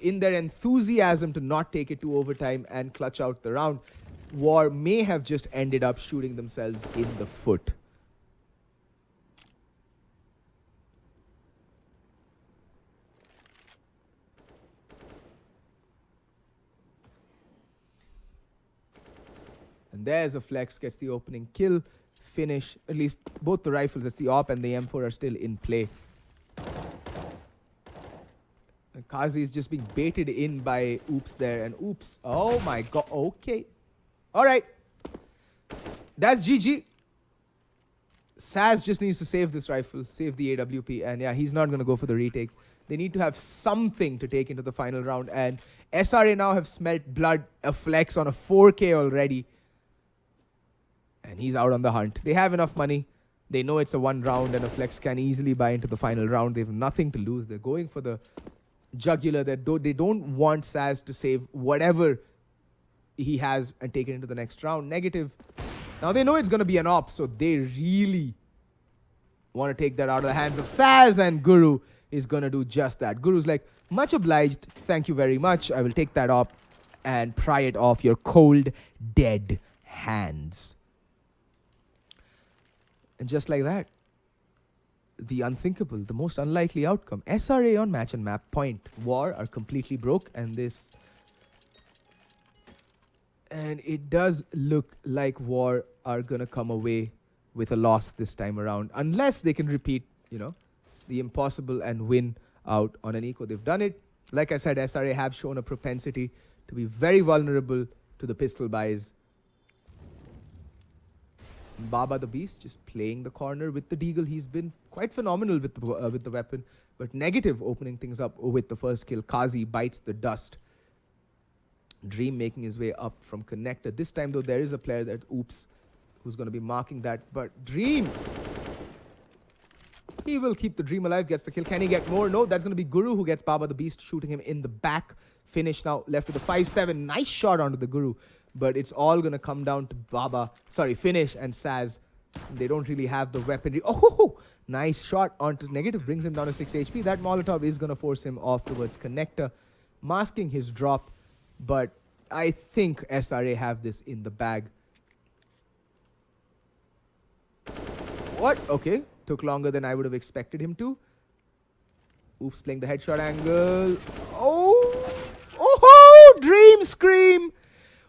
in their enthusiasm to not take it to overtime and clutch out the round, War may have just ended up shooting themselves in the foot. And there's a flex, gets the opening kill. Finish, at least both the rifles, that's the AWP and the M4, are still in play. Kazi is just being baited in by Oops there. And Oops, oh my god, okay. Alright. That's GG. Saz just needs to save this rifle, save the AWP. And yeah, he's not going to go for the retake. They need to have something to take into the final round. And SRA now have smelt blood, a flex on a 4K already. And he's out on the hunt. They have enough money. They know it's a one round and a flex can easily buy into the final round. They have nothing to lose. They're going for the jugular. They don't want Saz to save whatever he has and take it into the next round. Negative. Now they know it's going to be an op, so they really want to take that out of the hands of Saz, and Guru is going to do just that. Guru's like, much obliged, thank you very much. I will take that op and pry it off your cold, dead hands. And just like that, the unthinkable, the most unlikely outcome. SRA on match and map point. War are completely broke, and it does look like War are going to come away with a loss this time around, unless they can repeat, the impossible and win out on an eco. They've done it. Like I said, SRA have shown a propensity to be very vulnerable to the pistol buys. Baba the Beast just playing the corner with the Deagle. He's been quite phenomenal with the weapon, but negative opening things up with the first kill. Kazi bites the dust. Dream making his way up from connector. This time though, there is a player that who's going to be marking that, but Dream, he will keep the Dream alive, gets the kill. Can he get more? No, that's going to be Guru who gets Baba the Beast, shooting him in the back. Finish now, left with a 5-7. Nice shot onto the Guru, but it's all going to come down to Finish and Saz. They don't really have the weaponry. Oh, nice shot onto negative, brings him down to 6 HP. That Molotov is going to force him off towards connector, masking his drop, but I think SRA have this in the bag. What? Okay. Took longer than I would have expected him to. Oops, playing the headshot angle. Oh, Dream Scream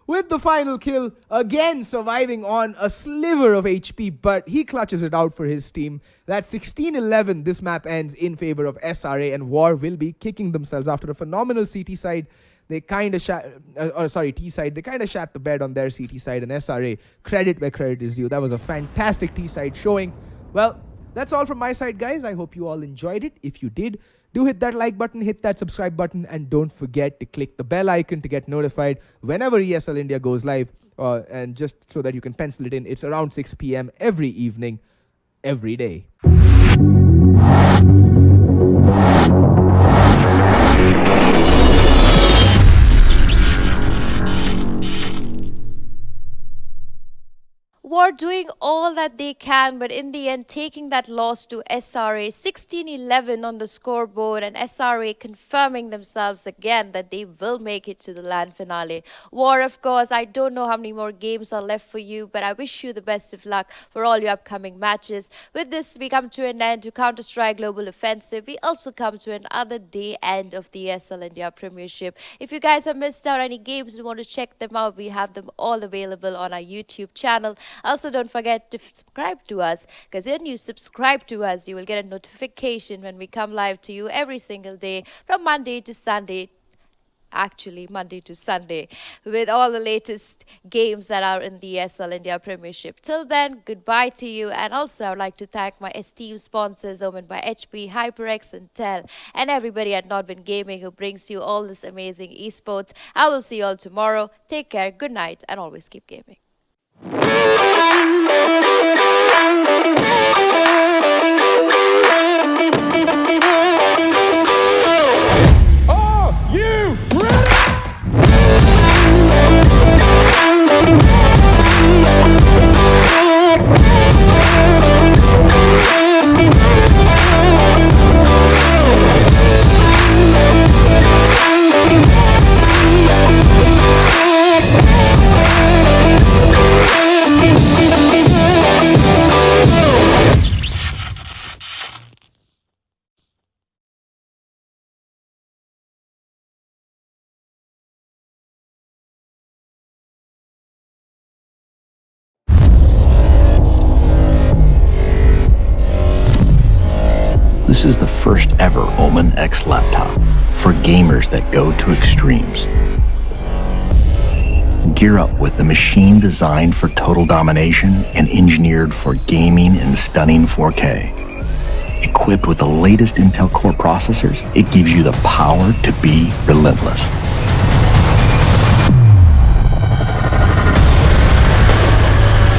with the final kill. Again, surviving on a sliver of HP, but he clutches it out for his team. That's 16-11. This map ends in favor of SRA, and War will be kicking themselves after a phenomenal CT side. They kind of T side. They kind of shat the bed on their CT side, and SRA, credit where credit is due. That was a fantastic T side showing. Well, that's all from my side, guys. I hope you all enjoyed it. If you did, do hit that like button, hit that subscribe button, and don't forget to click the bell icon to get notified whenever ESL India goes live. And just so that you can pencil it in, it's around 6 p.m. every evening, every day. War doing all that they can, but in the end taking that loss to SRA. 16-11 on the scoreboard, and SRA confirming themselves again that they will make it to the LAN finale. War, of course, I don't know how many more games are left for you, but I wish you the best of luck for all your upcoming matches. With this, we come to an end to Counter-Strike Global Offensive. We also come to another day end of the ESL India Premiership. If you guys have missed out any games and want to check them out, we have them all available on our YouTube channel. Also, don't forget to subscribe to us, because when you subscribe to us, you will get a notification when we come live to you every single day from Monday to Sunday. Actually, Monday to Sunday, with all the latest games that are in the ESL India Premiership. Till then, goodbye to you. And also, I would like to thank my esteemed sponsors, owned by HP, HyperX, and Tel, and everybody at Nodwin Gaming who brings you all this amazing esports. I will see you all tomorrow. Take care, good night, and always keep gaming. Are you ready? This is the first ever Omen X laptop for gamers that go to extremes. Gear up with the machine designed for total domination and engineered for gaming in stunning 4K. Equipped with the latest Intel Core processors, it gives you the power to be relentless.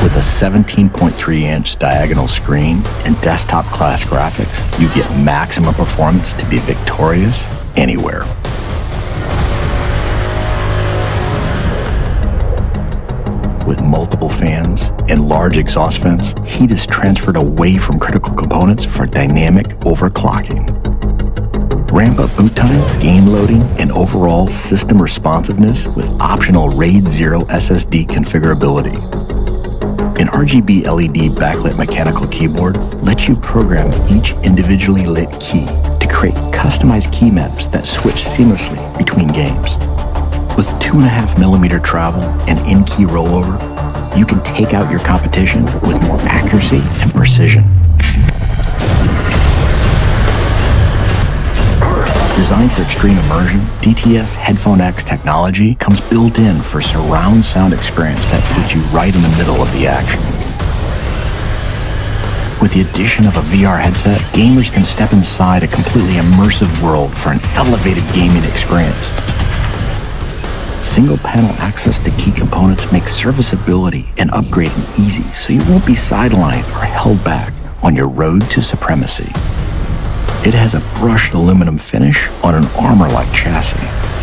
With a 17.3-inch diagonal screen and desktop-class graphics, you get maximum performance to be victorious anywhere. With multiple fans and large exhaust vents, heat is transferred away from critical components for dynamic overclocking. Ramp up boot times, game loading, and overall system responsiveness with optional RAID 0 SSD configurability. An RGB LED backlit mechanical keyboard lets you program each individually lit key to create customized key maps that switch seamlessly between games. With 2.5mm travel and in-key rollover, you can take out your competition with more accuracy and precision. Designed for extreme immersion, DTS Headphone X technology comes built in for surround sound experience that puts you right in the middle of the action. With the addition of a VR headset, gamers can step inside a completely immersive world for an elevated gaming experience. Single-panel access to key components makes serviceability and upgrading easy, so you won't be sidelined or held back on your road to supremacy. It has a brushed aluminum finish on an armor-like chassis.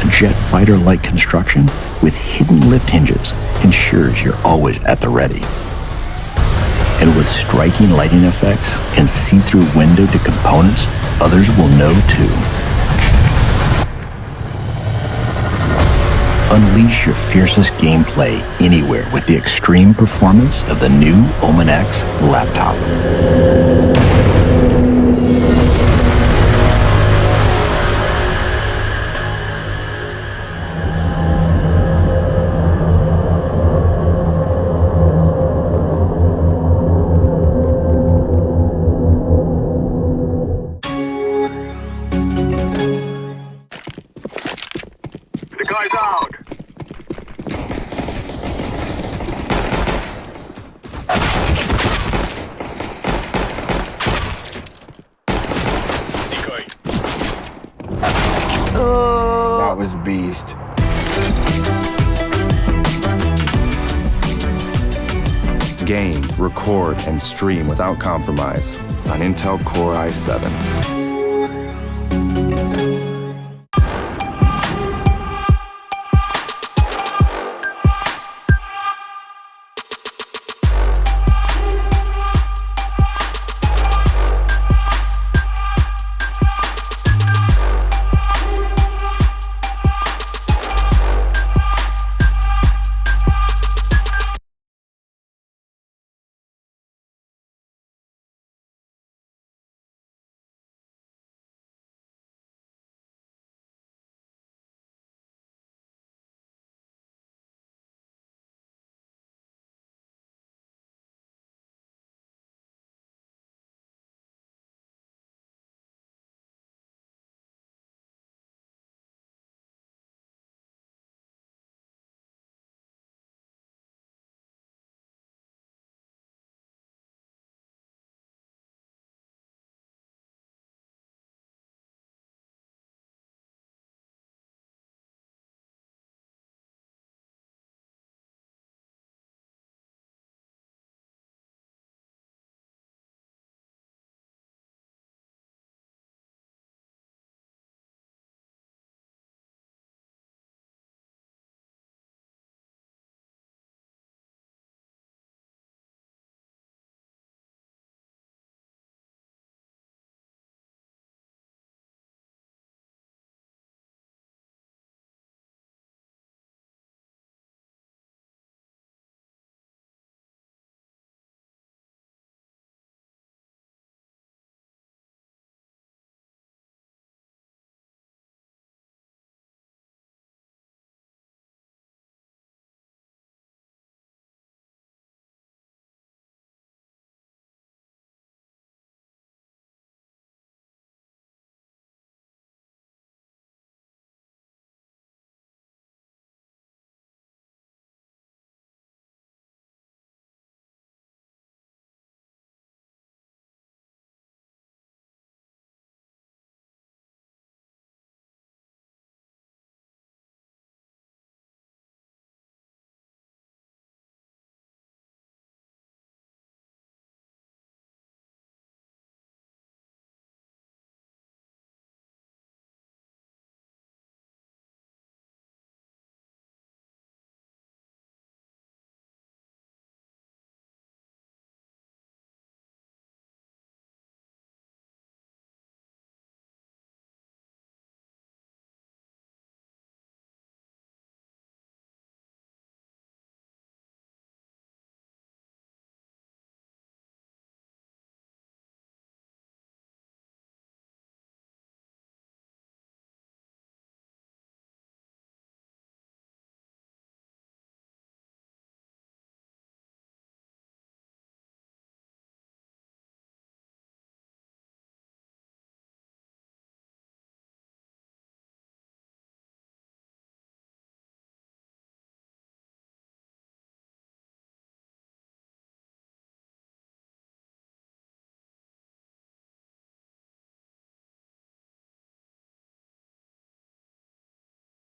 A jet fighter-like construction with hidden lift hinges ensures you're always at the ready. And with striking lighting effects and see-through window to components, others will know too. Unleash your fiercest gameplay anywhere with the extreme performance of the new Omen X laptop. That was beast. Game, record, and stream without compromise on Intel Core i7.